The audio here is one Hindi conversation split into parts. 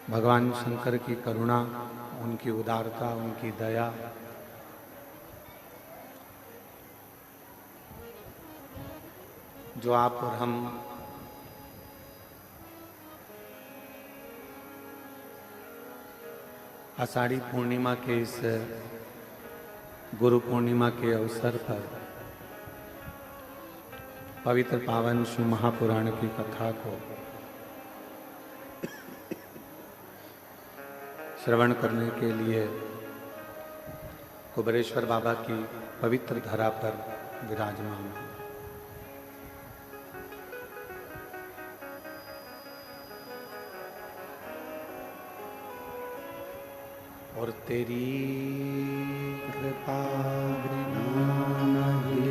भगवान शंकर की करुणा, उनकी उदारता, उनकी दया, जो आप और हम आषाढ़ी पूर्णिमा के इस गुरु पूर्णिमा के अवसर पर पवित्र पावन शिव महापुराण की कथा को श्रवण करने के लिए कुबेरेश्वर बाबा की पवित्र धरा पर विराजमान हैं। और तेरी कृपा बिना नहीं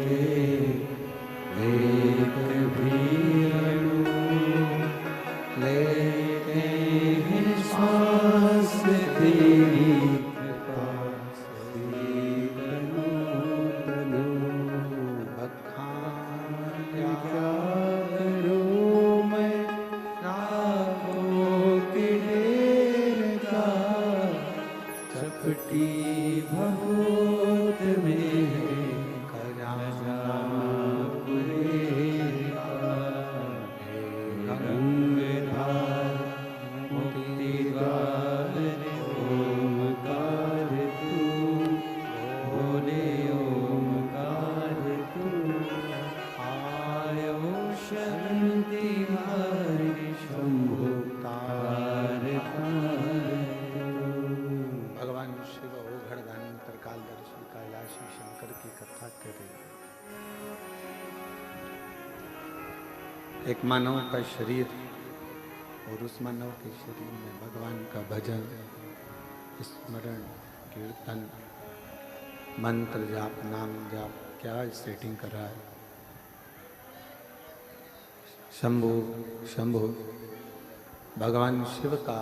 एक भी अणु लेते हैं सांस, तेरी कृपा से तनु तनु बखान क्या करूं मैं रागों के ढेर का, चपटी बहुत में खजाना पूरे का, गंगाधार मोतीबाग ओमकार तू, बोले ओमकार तू, आयो शांति हरि शंभु तार भगवान शिव ओघड़ दानी त्रिकालदर्शी कैलाशी शंकर की कथा करे। एक मानव का शरीर और उस मानव के शरीर में भगवान का भजन, स्मरण, कीर्तन, मंत्र जाप, नाम जाप, क्या सेटिंग कर रहा है। शंभु शंभु भगवान शिव का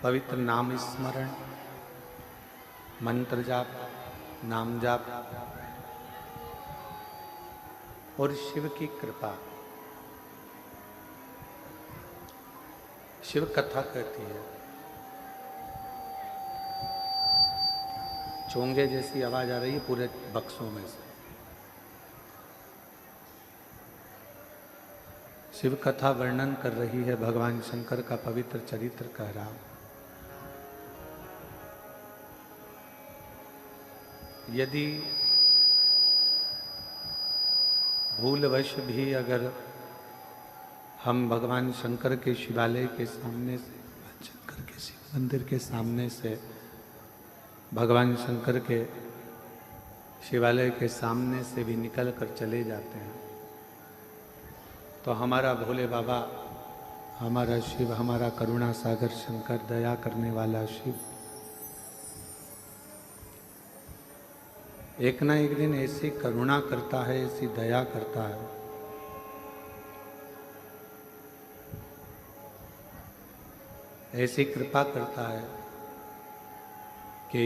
पवित्र नाम स्मरण, मंत्र जाप, नाम जाप और शिव की कृपा। शिव कथा कहती है। चोंगे जैसी आवाज आ रही है पूरे बक्सों में से। शिव कथा वर्णन कर रही है, भगवान शंकर का पवित्र चरित्र कह रहा। यदि भूलवश भी अगर हम भगवान शंकर के शिवालय के सामने से, शंकर के शिव मंदिर के सामने से, भगवान शंकर के शिवालय के सामने से भी निकल कर चले जाते हैं, तो हमारा भोले बाबा, हमारा शिव, हमारा करुणा सागर शंकर, दया करने वाला शिव एक ना एक दिन ऐसी करुणा करता है, ऐसी दया करता है, ऐसी कृपा करता है कि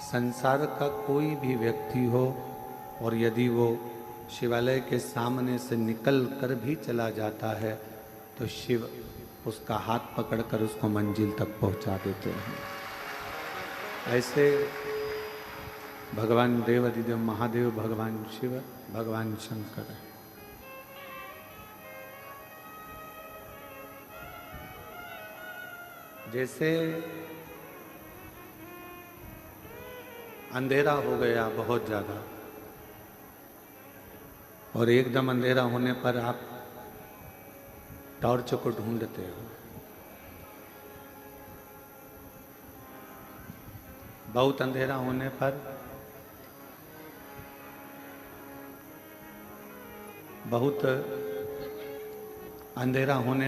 संसार का कोई भी व्यक्ति हो और यदि वो शिवालय के सामने से निकल कर भी चला जाता है तो शिव उसका हाथ पकड़कर उसको मंजिल तक पहुंचा देते हैं। ऐसे भगवान देव अधिदेव महादेव, भगवान शिव, भगवान शंकर है। जैसे अंधेरा हो गया बहुत ज्यादा और एकदम अंधेरा होने पर आप टॉर्च को ढूंढते हो, बहुत अंधेरा होने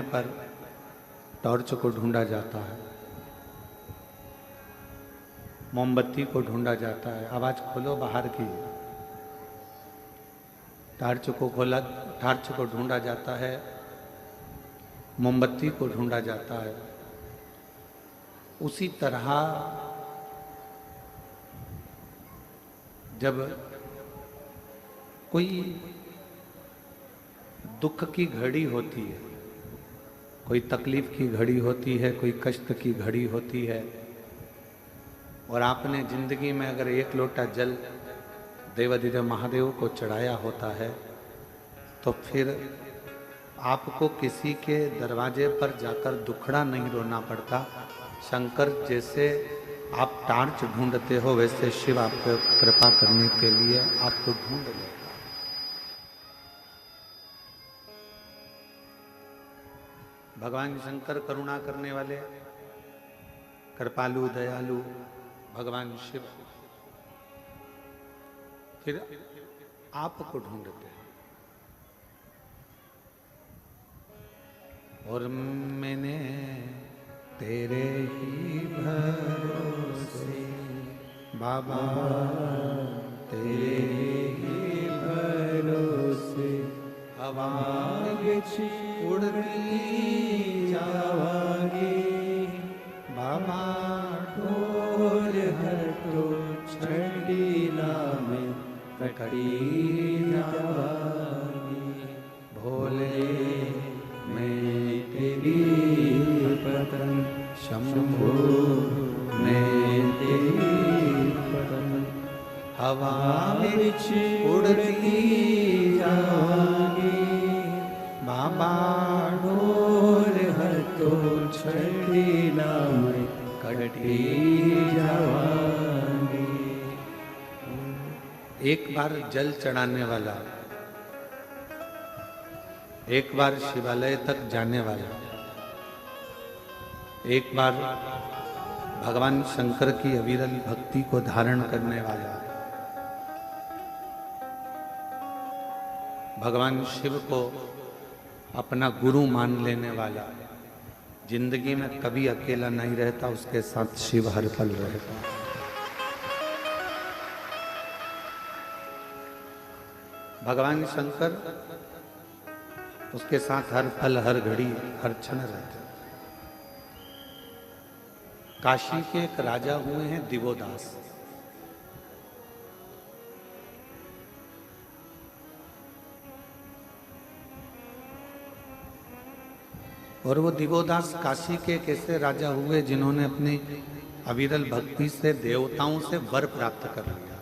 पर टॉर्च को ढूंढा जाता है, मोमबत्ती को ढूंढा जाता है। आवाज खोलो बाहर की। टॉर्च को ढूंढा जाता है, मोमबत्ती को ढूंढा जाता है। उसी तरह जब कोई दुख की घड़ी होती है कोई तकलीफ की घड़ी होती है, कोई कष्ट की घड़ी होती है, और आपने जिंदगी में अगर एक लोटा जल देवाधिदेव महादेव को चढ़ाया होता है तो फिर आपको किसी के दरवाजे पर जाकर दुखड़ा नहीं रोना पड़ता। शंकर जैसे आप टार्च ढूंढते हो वैसे शिव आपको कृपा करने के लिए आपको ढूंढ लेगा। भगवान शंकर करुणा करने वाले, कृपालु, दयालु भगवान शिव फिर आपको ढूंढते हैं। और मैंने तेरे ही भरोसे बाबा, तेरे ही भरोसे हवा उड़ती जावागी बाबा, ढोल हटो छंडीला में कटी जावागी। भोले मैं तेरी पतन, शंभो मैं तेरी पतन, हवा बिछ उड़ती जावागी बाबा, ढोल हटो छंडीला में कटी जावागी। एक बार जल चढ़ाने वाला, एक बार शिवालय तक जाने वाला, एक बार भगवान शंकर की अविरल भक्ति को धारण करने वाला, भगवान शिव को अपना गुरु मान लेने वाला जिंदगी में कभी अकेला नहीं रहता, उसके साथ शिव हर पल रहता। भगवान शंकर उसके साथ हर पल, हर घड़ी, हर क्षण रहते। काशी के एक राजा हुए हैं दिवोदास। और वो दिवोदास काशी के एक ऐसे राजा हुए जिन्होंने अपनी अविरल भक्ति से देवताओं से वर प्राप्त कर लिया।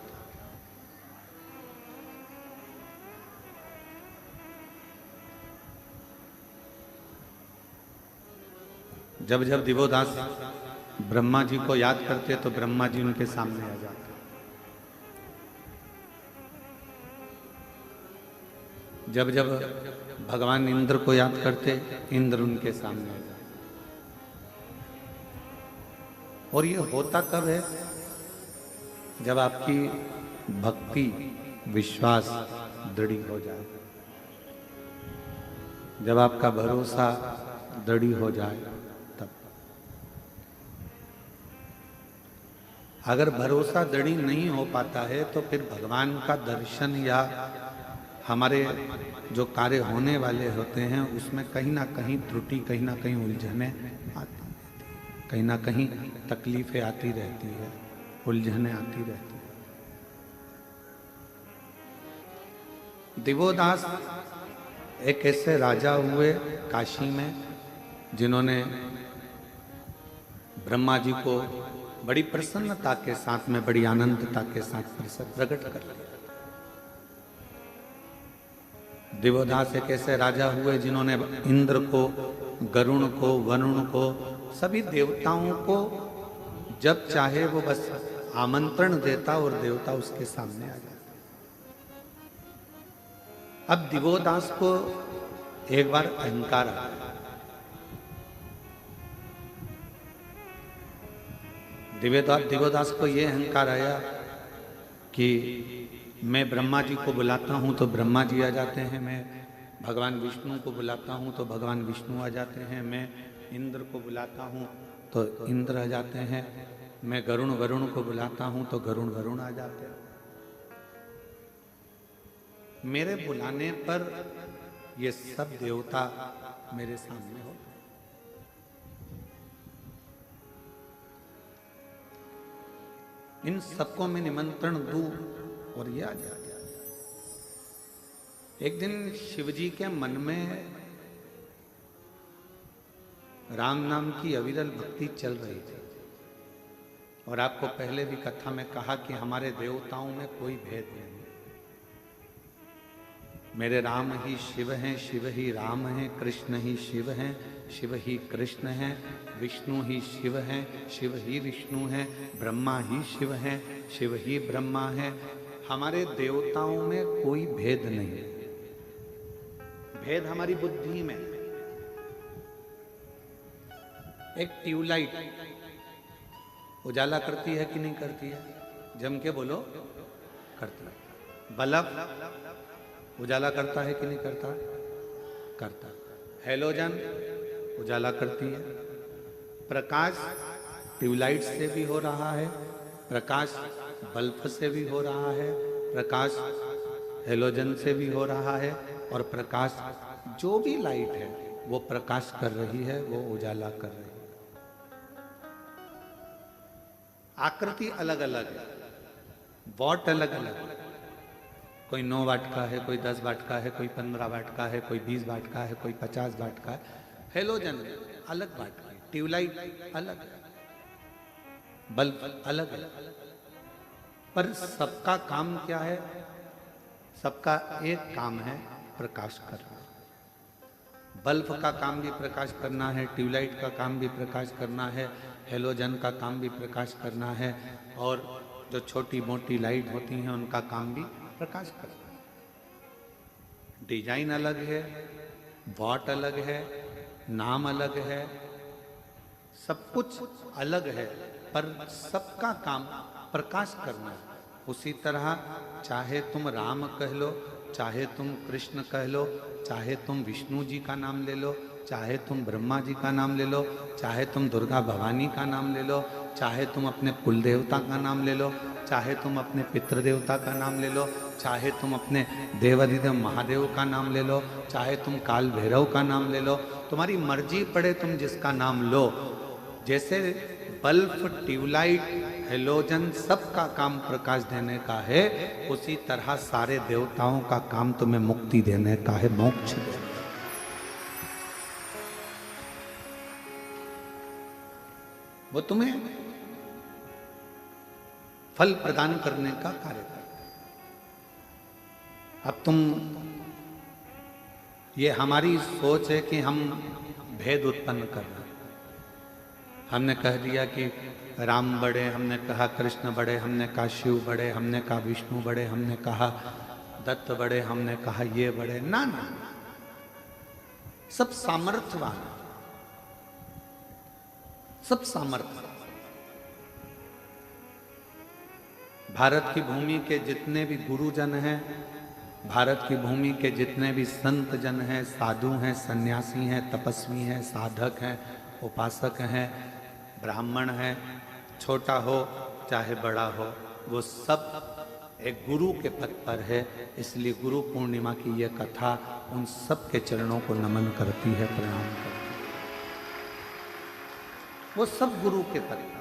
जब जब दिवोदास ब्रह्मा जी को याद करते तो ब्रह्मा जी उनके सामने आ जाते। जब जब भगवान इंद्र को याद करते, इंद्र उनके सामने आ जाते। और ये होता कब है? जब आपकी भक्ति, विश्वास दृढ़ हो जाए, जब आपका भरोसा दृढ़ हो जाए। अगर भरोसा दृढ़ नहीं हो पाता है तो फिर भगवान का दर्शन या हमारे जो कार्य होने वाले होते हैं उसमें कहीं ना कहीं त्रुटि, कहीं ना कहीं उलझने आती रहती है, कहीं ना कहीं तकलीफें आती रहती है, उलझने आती रहती है। दिवोदास एक ऐसे राजा हुए काशी में जिन्होंने ब्रह्मा जी को बड़ी प्रसन्नता के साथ में, बड़ी आनंदता के साथ प्रकट कर लिया। दिवोदास एक ऐसे राजा हुए जिन्होंने इंद्र को, गरुण को, वरुण को, सभी देवताओं को जब चाहे वो बस आमंत्रण देता और देवता उसके सामने आ जाते। अब दिवोदास को एक बार अहंकार आ गया। दिवोदास को ये अहंकार आया कि मैं ब्रह्मा जी को बुलाता हूँ तो ब्रह्मा जी आ जाते हैं, मैं भगवान विष्णु को बुलाता हूँ तो भगवान विष्णु आ जाते हैं, मैं इंद्र को बुलाता हूँ तो इंद्र आ जाते हैं, मैं वरुण को बुलाता हूँ तो वरुण आ जाते हैं। मेरे बुलाने पर ये सब देवता मेरे सामने हो। इन सबको मैं निमंत्रण दूं और ये आ जाए। एक दिन शिवजी के मन में राम नाम की अविरल भक्ति चल रही थी। और आपको पहले भी कथा में कहा कि हमारे देवताओं में कोई भेद नहीं। मेरे राम ही शिव हैं, शिव ही राम हैं, कृष्ण ही शिव हैं, शिव ही कृष्ण हैं, विष्णु ही शिव हैं, शिव ही विष्णु हैं, ब्रह्मा ही शिव हैं, शिव ही ब्रह्मा हैं। हमारे देवताओं में कोई भेद नहीं। भेद हमारी बुद्धि में। एक ट्यूबलाइट उजाला करती है कि नहीं करती है? जम के बोलो, करती है। बल्ब उजाला करता है कि नहीं करता? करता। हेलोजन उजाला करती है। प्रकाश ट्यूबलाइट से भी हो रहा है, प्रकाश बल्ब से भी हो रहा है, प्रकाश हेलोजन से भी हो रहा है, और प्रकाश जो भी लाइट है वो प्रकाश कर रही है, वो उजाला कर रही है। आकृति अलग अलग है, वॉट अलग अलग है। कोई 9 वाट का है, कोई 10 वाट का है, कोई 15 वाट का है, कोई 20 वाट का है, कोई 50 वाट का है। हेलोजन अलग वाट का है, ट्यूबलाइट अलग है, बल्ब अलग है, पर सबका काम क्या है? सबका एक काम है, प्रकाश करना। बल्ब का काम भी प्रकाश करना है, ट्यूबलाइट का काम भी प्रकाश करना है, हेलोजन का काम भी प्रकाश करना है, और जो छोटी मोटी लाइट होती हैं उनका काम भी प्रकाश करना है। डिजाइन अलग है, वॉट अलग है, नाम अलग है, सब कुछ अलग है, पर सबका काम प्रकाश करना है। उसी तरह चाहे तुम राम कह लो, चाहे तुम कृष्ण कह लो, चाहे तुम विष्णु जी का नाम ले लो, चाहे तुम ब्रह्मा जी का नाम ले लो, चाहे तुम दुर्गा भवानी का नाम ले लो, चाहे तुम अपने कुल देवता का नाम ले लो, चाहे तुम अपने पितृदेवता का नाम ले लो, चाहे तुम अपने देवाधिदेव महादेव का नाम ले लो, चाहे तुम काल भैरव का नाम ले लो, तुम्हारी मर्जी पड़े तुम जिसका नाम लो। जैसे बल्ब, ट्यूबलाइट, हेलोजन सबका काम प्रकाश देने का है, उसी तरह सारे देवताओं का काम तुम्हें मुक्ति देने का है, मोक्ष देने का। वो तुम्हें फल प्रदान करने का कार्य करता है। अब तुम, ये हमारी सोच है कि हम भेद उत्पन्न कर रहे हैं। हमने कह दिया कि राम बड़े, हमने कहा कृष्ण बड़े, हमने कहा शिव बड़े, हमने कहा विष्णु बड़े, हमने कहा दत्त बड़े, हमने कहा ये बड़े। ना ना, सब सामर्थ्यवान, सब सामर्थ्य। भारत की भूमि के जितने भी गुरुजन हैं, भारत की भूमि के जितने भी संत जन हैं, साधु हैं, सन्यासी हैं, तपस्वी हैं, साधक हैं, उपासक हैं, ब्राह्मण हैं, छोटा हो चाहे बड़ा हो, वो सब एक गुरु के पद पर है। इसलिए गुरु पूर्णिमा की यह कथा उन सब के चरणों को नमन करती है, प्रणाम करती है। वो सब गुरु के पद पर।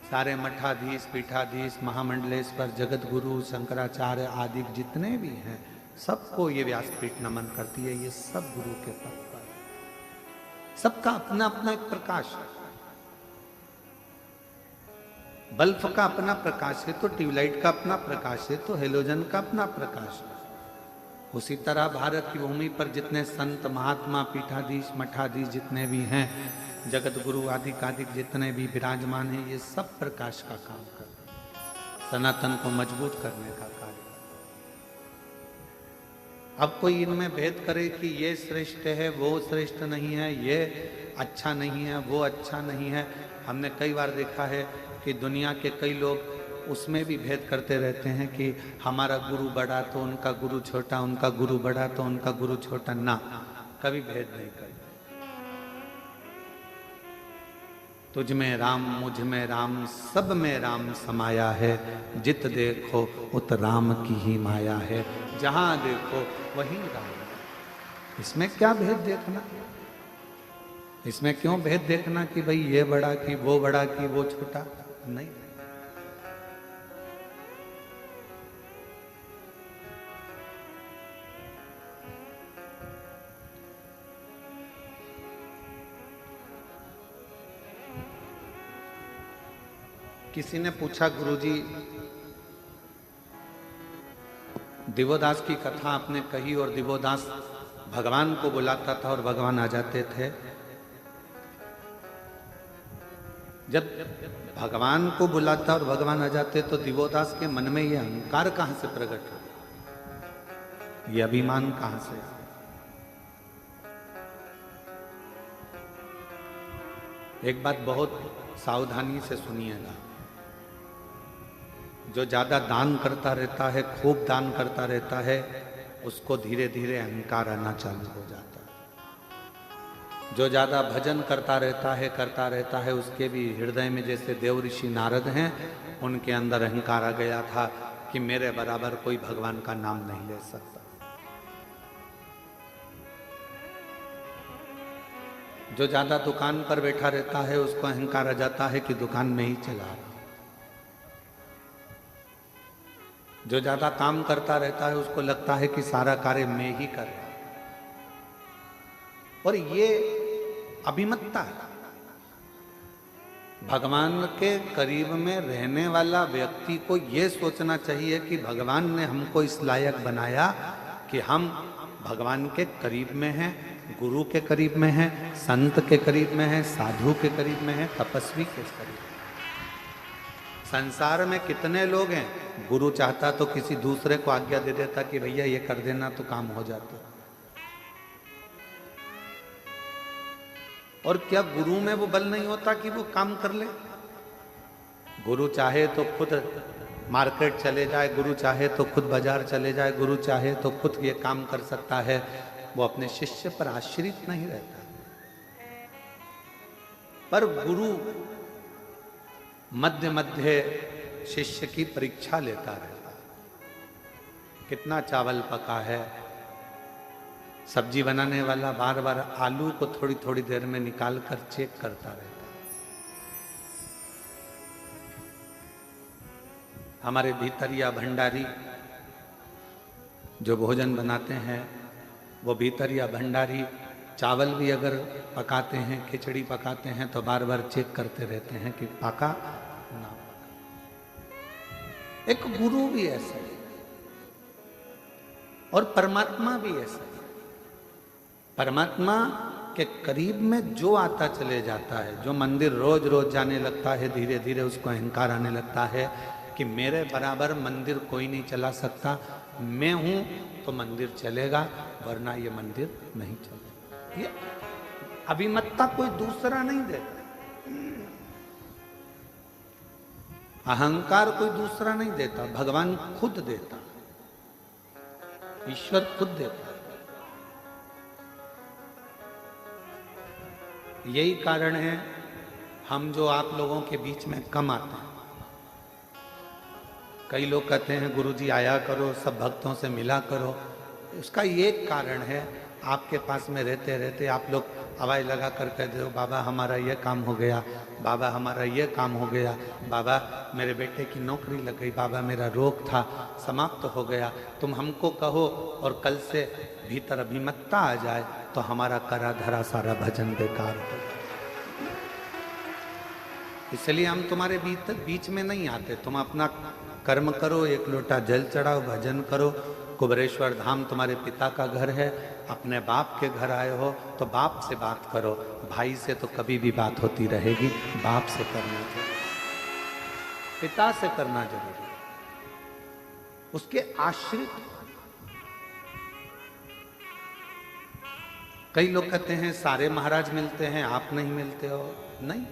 सारे मठाधीश, पीठाधीश, महामंडलेश्वर, जगत गुरु, शंकराचार्य आदि जितने भी हैं, सबको ये व्यासपीठ नमन करती है। ये सब गुरु के पद पर, सबका अपना अपना एक प्रकाश है। बल्ब का अपना प्रकाश है तो ट्यूबलाइट का अपना प्रकाश है, तो हेलोजन का अपना प्रकाश है। उसी तरह भारत की भूमि पर जितने संत, महात्मा, पीठाधीश, मठाधीश जितने भी हैं, जगत गुरु आदि कादिक जितने भी विराजमान हैं, ये सब प्रकाश का काम करते हैं, सनातन को मजबूत करने का कार्य। अब कोई इनमें भेद करे कि ये श्रेष्ठ है, वो श्रेष्ठ नहीं है, ये अच्छा नहीं है, वो अच्छा नहीं है। हमने कई बार देखा है कि दुनिया के कई लोग उसमें भी भेद करते रहते हैं कि हमारा गुरु बड़ा तो उनका गुरु छोटा, उनका गुरु बड़ा तो उनका गुरु छोटा। ना, कभी भेद नहीं करते। तुझ में राम, मुझ में राम, सब में राम समाया है, जित देखो उत राम की ही माया है, जहां देखो वहीं राम। इसमें क्या भेद देखना? इसमें क्यों भेद देखना कि भाई ये बड़ा कि वो बड़ा कि वो छोटा? नहीं। किसी ने पूछा, गुरुजी दिवोदास की कथा आपने कही और दिवोदास भगवान को बुलाता था और भगवान आ जाते थे। जब भगवान को बुलाता और भगवान आ जाते तो दिवोदास के मन में यह अहंकार कहां से प्रकट हो, ये अभिमान कहां से? एक बात बहुत सावधानी से सुनिएगा, जो ज्यादा दान करता रहता है, खूब दान करता रहता है, उसको धीरे धीरे अहंकार आना चालू हो जाता है। जो ज्यादा भजन करता रहता है, उसके भी हृदय में जैसे देव ऋषि नारद हैं, उनके अंदर अहंकार आ गया था कि मेरे बराबर कोई भगवान का नाम नहीं ले सकता। जो ज्यादा दुकान पर बैठा रहता है, उसको अहंकार आ जाता है कि दुकान में ही चला रहा। जो ज्यादा काम करता रहता है, उसको लगता है कि सारा कार्य मैं ही कर रहा हूं, और ये अभिमतता है। भगवान के करीब में रहने वाला व्यक्ति को यह सोचना चाहिए कि भगवान ने हमको इस लायक बनाया कि हम भगवान के करीब में हैं, गुरु के करीब में हैं, संत के करीब में हैं, साधु के करीब में हैं, तपस्वी के करीब। संसार में कितने लोग हैं, गुरु चाहता तो किसी दूसरे को आज्ञा दे देता कि भैया ये कर देना, तो काम हो जाता। और क्या गुरु में वो बल नहीं होता कि वो काम कर ले? गुरु चाहे तो खुद मार्केट चले जाए, गुरु चाहे तो खुद बाजार चले जाए, गुरु चाहे तो खुद ये काम कर सकता है। वो अपने शिष्य पर आश्रित नहीं रहता। पर गुरु मध्य मध्य शिष्य की परीक्षा लेता रहता है। कितना चावल पका है, सब्जी बनाने वाला बार बार आलू को थोड़ी थोड़ी देर में निकाल कर चेक करता रहता है। हमारे भीतरिया भंडारी जो भोजन बनाते हैं, वो भीतरिया भंडारी चावल भी अगर पकाते हैं, खिचड़ी पकाते हैं, तो बार बार चेक करते रहते हैं कि पका ना पका। एक गुरु भी ऐसा है और परमात्मा भी ऐसा है। परमात्मा के करीब में जो आता चले जाता है, जो मंदिर रोज रोज जाने लगता है, धीरे धीरे उसको अहंकार आने लगता है कि मेरे बराबर मंदिर कोई नहीं चला सकता, मैं हूं तो मंदिर चलेगा, वरना ये मंदिर नहीं चलेगा। ये अभिमतता कोई दूसरा नहीं देता, अहंकार कोई दूसरा नहीं देता, भगवान खुद देता, ईश्वर खुद देता। यही कारण है हम जो आप लोगों के बीच में कम आते हैं। कई लोग कहते हैं गुरुजी आया करो, सब भक्तों से मिला करो। उसका ये कारण है, आपके पास में रहते रहते आप लोग आवाज़ लगा कर कह दो, बाबा हमारा ये काम हो गया, बाबा हमारा ये काम हो गया, बाबा मेरे बेटे की नौकरी लग गई, बाबा मेरा रोग था समाप्त हो गया। तुम हमको कहो और कल से भीतर अभिमतता आ जाए तो हमारा करा धरा सारा भजन बेकार हो। इसलिए हम तुम्हारे बीच में नहीं आते। तुम अपना कर्म करो, एक लोटा जल चढ़ाओ, भजन करो। कुबरेश्वर धाम तुम्हारे पिता का घर है, अपने बाप के घर आए हो तो बाप से बात करो। भाई से तो कभी भी बात होती रहेगी, बाप से करना चाहिए, पिता से करना जरूरी, उसके आश्रित। कई लोग कहते हैं सारे महाराज मिलते हैं, आप नहीं मिलते हो। नहीं,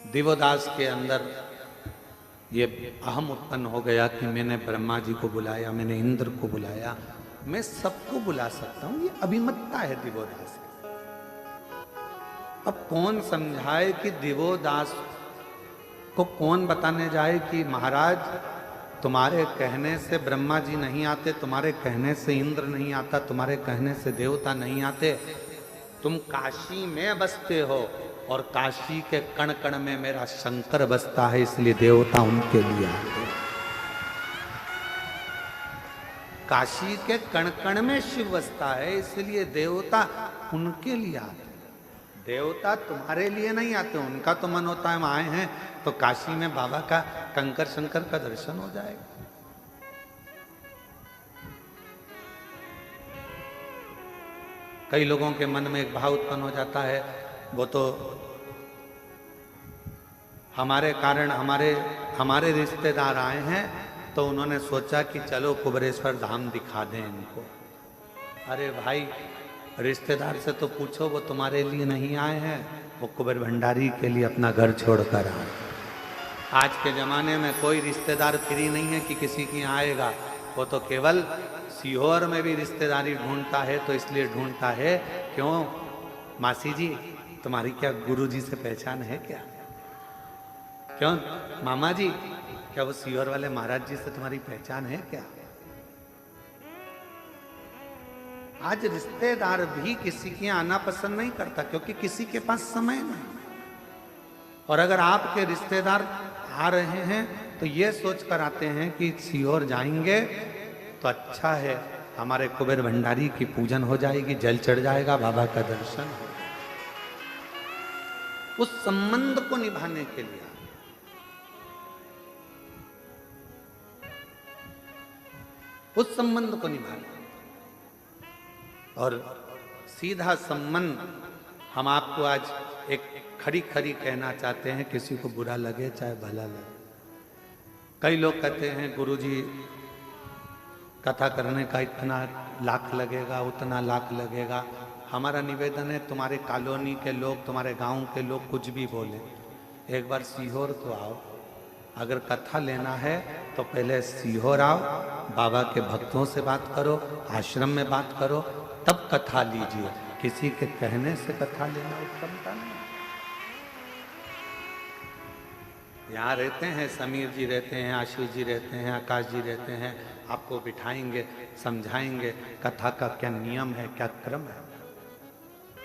दिवोदास के अंदर ये अहम उत्पन्न हो गया कि मैंने ब्रह्मा जी को बुलाया, मैंने इंद्र को बुलाया, मैं सबको बुला सकता हूं। ये अभिमतता है दिवोदास की। अब कौन समझाए कि दिवोदास को कौन बताने जाए कि महाराज तुम्हारे कहने से ब्रह्मा जी नहीं आते, तुम्हारे कहने से इंद्र नहीं आता, तुम्हारे कहने से देवता नहीं आते। तुम काशी में बसते हो और काशी के कण कण में मेरा शंकर बसता है, इसलिए देवता उनके लिए आते। काशी के कण कण में शिव बसता है, इसलिए देवता उनके लिए आते हैं। देवता तुम्हारे लिए नहीं आते, उनका तो मन होता है हम आए हैं तो काशी में बाबा का कंकर शंकर का दर्शन हो जाएगा। कई लोगों के मन में एक भाव उत्पन्न हो जाता है, वो तो हमारे कारण हमारे रिश्तेदार आए हैं तो उन्होंने सोचा कि चलो कुबेरेश्वर धाम दिखा दें इनको। अरे भाई, रिश्तेदार से तो पूछो, वो तुम्हारे लिए नहीं आए हैं, वो कुबेर भंडारी के लिए अपना घर छोड़कर आए। आज के जमाने में कोई रिश्तेदार फ्री नहीं है कि किसी की आएगा, वो तो केवल सीहोर में भी रिश्तेदारी ढूंढता है, तो इसलिए ढूंढता है क्यों, मासी जी तुम्हारी क्या गुरु जी से पहचान है क्या, क्यों मामा जी क्या वो सीहोर वाले महाराज जी से तुम्हारी पहचान है क्या। आज रिश्तेदार भी किसी के आना पसंद नहीं करता, क्योंकि किसी के पास समय नहीं। और अगर आपके रिश्तेदार आ रहे हैं तो ये सोच कर आते हैं कि सीहोर जाएंगे तो अच्छा है, हमारे कुबेर भंडारी की पूजन हो जाएगी, जल चढ़ जाएगा, बाबा का दर्शन हो। उस संबंध को निभाने के लिए, उस संबंध को निभाने, और सीधा संबंध हम आपको आज एक खड़ी खड़ी कहना चाहते हैं, किसी को बुरा लगे चाहे भला लगे। कई लोग कहते हैं गुरुजी कथा करने का इतना लाख लगेगा, उतना लाख लगेगा। हमारा निवेदन है, तुम्हारे कॉलोनी के लोग, तुम्हारे गांव के लोग कुछ भी बोले, एक बार सीहोर तो आओ। अगर कथा लेना है तो पहले सीहोर आओ, बाबा के भक्तों से बात करो, आश्रम में बात करो, तब कथा लीजिए। किसी के कहने से कथा लेना उत्तमता नहीं। यहाँ रहते हैं, समीर जी रहते हैं, आशीष जी रहते हैं, आकाश जी रहते हैं, आपको बिठाएंगे, समझाएंगे कथा का क्या नियम है, क्या क्रम है।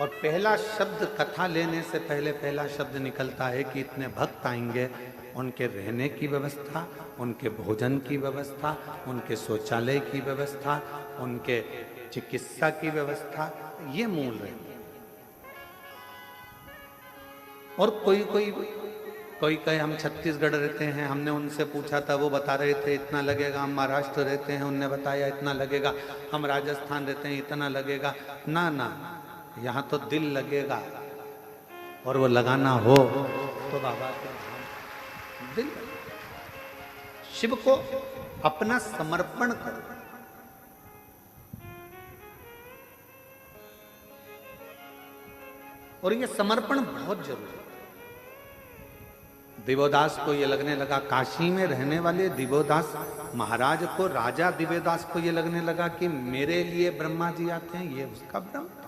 और पहला शब्द कथा लेने से पहले पहला शब्द निकलता है कि इतने भक्त आएंगे, उनके रहने की व्यवस्था, उनके भोजन की व्यवस्था, उनके शौचालय की व्यवस्था, उनके चिकित्सा की व्यवस्था, ये मूल है। और कोई कहे हम छत्तीसगढ़ रहते हैं, हमने उनसे पूछा था, वो बता रहे थे इतना लगेगा। हम महाराष्ट्र रहते हैं, उनने बताया इतना लगेगा। हम राजस्थान रहते हैं, इतना लगेगा। ना ना, यहाँ तो दिल लगेगा, और वो लगाना हो तो बाबा के धाम दिल, शिव को अपना समर्पण करो। और ये समर्पण बहुत जरूरी है। दिव्योदास को ये लगने लगा, काशी में रहने वाले दिव्योदास महाराज को, राजा दिव्योदास को ये लगने लगा कि मेरे लिए ब्रह्मा जी आते हैं, ये उसका भ्रम था।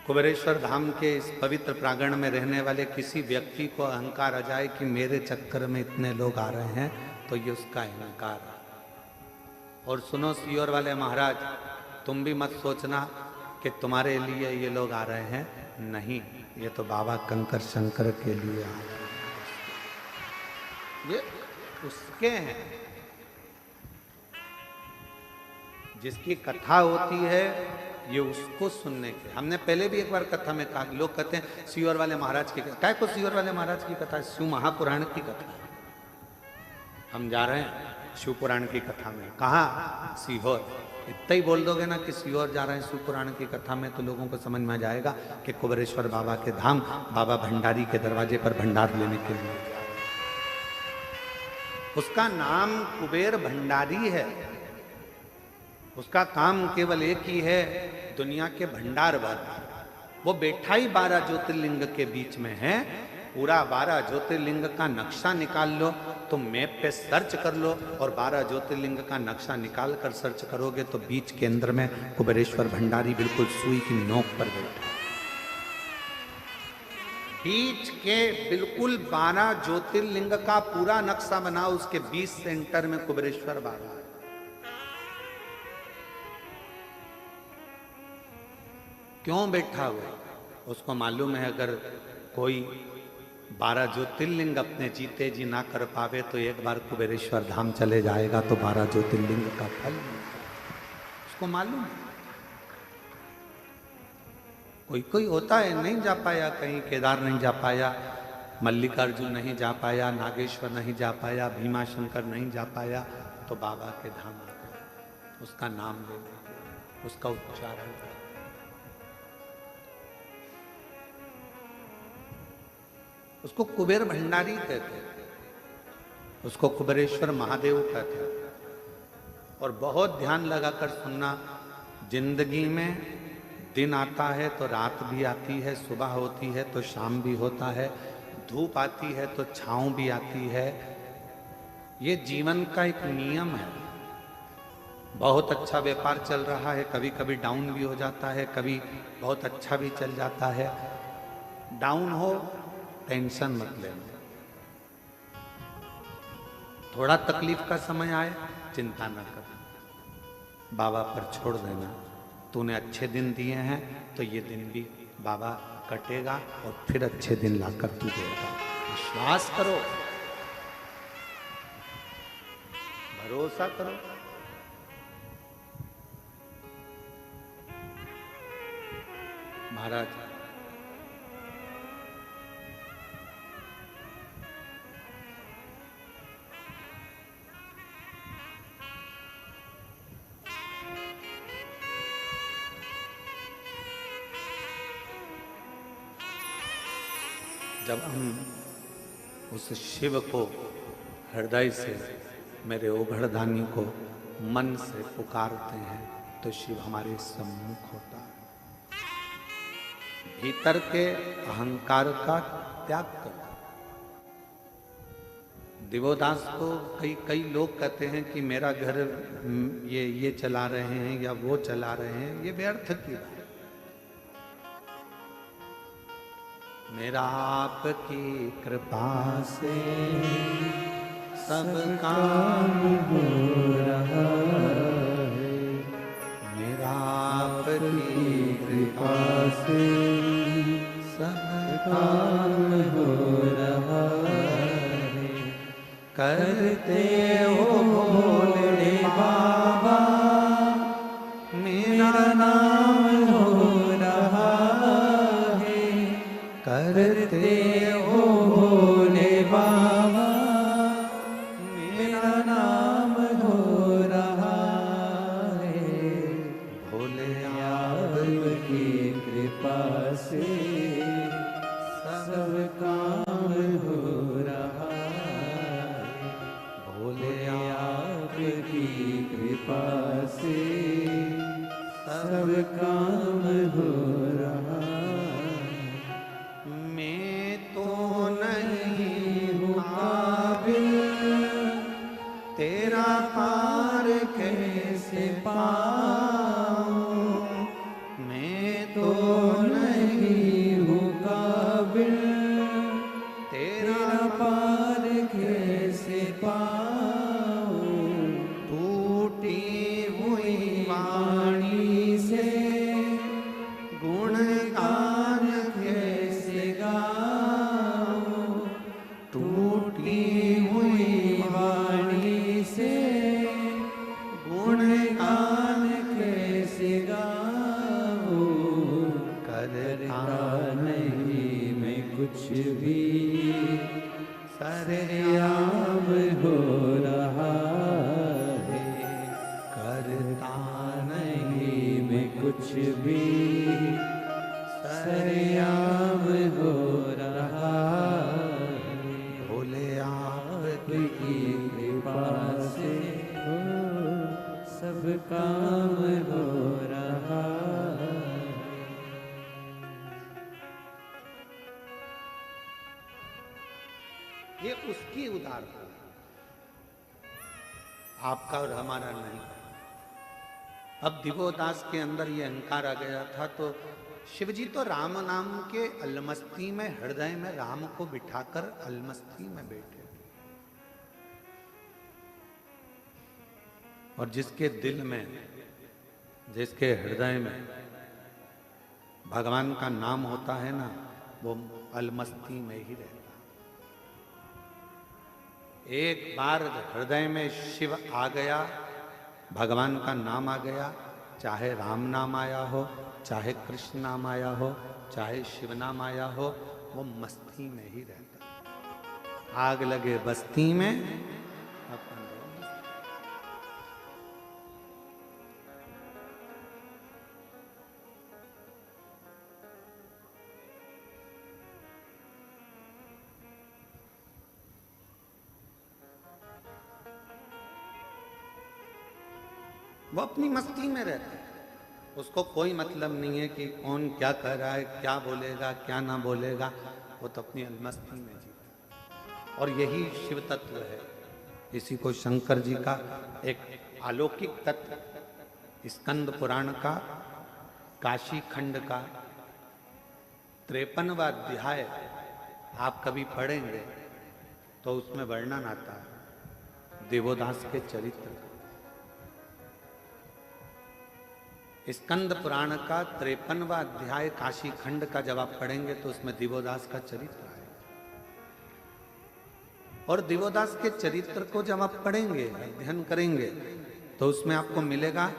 कुबेरेश्वर धाम के इस पवित्र प्रांगण में रहने वाले किसी व्यक्ति को अहंकार आ जाए कि मेरे चक्कर में इतने लोग आ रहे हैं, तो ये उसका अहंकार है। और सुनो सीहोर वाले महाराज, तुम भी मत सोचना कि तुम्हारे लिए ये लोग आ रहे हैं, नहीं, ये तो बाबा कंकर शंकर के लिए आ रहे हैं, ये उसके हैं। जिसकी कथा होती है ये उसको सुनने के। हमने पहले भी एक बार कथा में कहा, लोग कहते हैं सीहोर वाले महाराज की कथा, क्या को सीहोर वाले महाराज की कथा, शिव महापुराण की कथा। हम जा रहे हैं शिव पुराण की कथा में, कहाँ, सीहोर। इतना ही बोल दोगे ना कि सीहोर जा रहे हैं शिव पुराण की कथा में, तो लोगों को समझ में आ जाएगा कि कुबेरेश्वर बाबा के धाम, बाबा भंडारी के दरवाजे पर भंडार लेने के लिए। उसका नाम कुबेर भंडारी है, उसका काम केवल एक ही है, दुनिया के भंडार भरना। वो बैठा ही 12 ज्योतिर्लिंग के बीच में है। पूरा 12 ज्योतिर्लिंग का नक्शा निकाल लो, तुम मैप पे सर्च कर लो, और 12 ज्योतिर्लिंग का नक्शा निकाल कर सर्च करोगे तो बीच के अंदर में कुबेरेश्वर भंडारी बिल्कुल सुई की नोक पर बैठा। बीच के बिल्कुल 12 ज्योतिर्लिंग का पूरा नक्शा बनाओ, उसके 20 सेंटर में कुबेरेश्वर बाबा। क्यों बैठा हुआ? उसको मालूम है अगर कोई 12 ज्योतिर्लिंग अपने जीते जी ना कर पावे तो एक बार कुबेरेश्वर धाम चले जाएगा तो 12 ज्योतिर्लिंग का फल मिलेगा। उसको मालूम है। कोई कोई होता है नहीं जा पाया, कहीं केदार नहीं जा पाया, मल्लिकार्जुन नहीं जा पाया, नागेश्वर नहीं जा पाया, भीमा शंकर नहीं जा पाया, तो बाबा के धाम आ गए, उसका नाम ले लेंगे, उसका उच्चारण करें। उसको कुबेर भंडारी कहते हैं, उसको कुबेरेश्वर महादेव कहते हैं। और बहुत ध्यान लगाकर सुनना, जिंदगी में दिन आता है तो रात भी आती है, सुबह होती है तो शाम भी होता है, धूप आती है तो छांव भी आती है। ये जीवन का एक नियम है। बहुत अच्छा व्यापार चल रहा है, कभी कभी डाउन भी हो जाता है, कभी बहुत अच्छा भी चल जाता है। डाउन हो टेंशन मत लेना, थोड़ा तकलीफ का समय आए चिंता न करना, बाबा पर छोड़ देना। तूने अच्छे दिन दिए हैं तो ये दिन भी बाबा कटेगा और फिर अच्छे दिन लाकर तू देगा। विश्वास करो, भरोसा करो। महाराज जब हम उस शिव को हृदय से, मेरे ओघड़दानी को मन से पुकारते हैं तो शिव हमारे सम्मुख होता है। भीतर के अहंकार का त्याग करो। दिवोदास को कई लोग कहते हैं कि मेरा घर ये चला रहे हैं या वो चला रहे हैं, ये व्यर्थ की बात। मेरा आपकी कृपा से सब काम हो रहा है, मेरा आपकी कृपा से सब काम हो रहा है। करते हो भोले बाबा मेरा नाम हो रहा है, करते हो भोले बाबा मेरा नाम हो रहा है। भोले आपकी कृपा से सब काम हो रहा है, भोले आपकी कृपा से सब काम हो रहा है। मैं तो नहीं हूँ काबिल, तेरा पार कैसे पाऊँ। मैं तो नहीं हूँ काबिल, तेरा पार कैसे पाऊँ। टूटी हुई वाणी से गुणगान कैसे गाऊं। टूटी हुई वाणी से गुणगान कैसे गाऊं। करता नहीं मैं कुछ भी, सरेआम हो रहा है। करता नहीं मैं कुछ भी, सरेआम हो रहा है। भोले आपकी कृपा से सब काम हो रहा है। ये उसकी उदारता है, आपका और हमारा नहीं। अब दिवोदास के अंदर ये अहंकार आ गया था तो शिवजी तो राम नाम के अलमस्ती में, हृदय में राम को बिठाकर अलमस्ती में बैठे। और जिसके दिल में, जिसके हृदय में भगवान का नाम होता है ना, वो अलमस्ती में ही रहता। एक बार हृदय में शिव आ गया, भगवान का नाम आ गया, चाहे राम नाम आया हो, चाहे कृष्ण नाम आया हो, चाहे शिव नाम आया हो, वो मस्ती में ही रहता। आग लगे बस्ती में, अपन वो अपनी मस्ती में रहता है। उसको कोई मतलब नहीं है कि कौन क्या कह रहा है, क्या बोलेगा, क्या ना बोलेगा। वो तो अपनी मस्ती में जीता। और यही शिव तत्व है। इसी को शंकर जी का एक अलौकिक तत्व स्कंद पुराण का काशी खंड का 53वां अध्याय आप कभी पढ़ेंगे तो उसमें वर्णन आता है देवोदास के चरित्र का। स्कंद पुराण का 53वां अध्याय काशी खंड का जब आप पढ़ेंगे तो उसमें दिवोदास का चरित्र है। और दिवोदास के चरित्र को जब आप पढ़ेंगे, अध्ययन करेंगे, तो उसमें आपको मिलेगा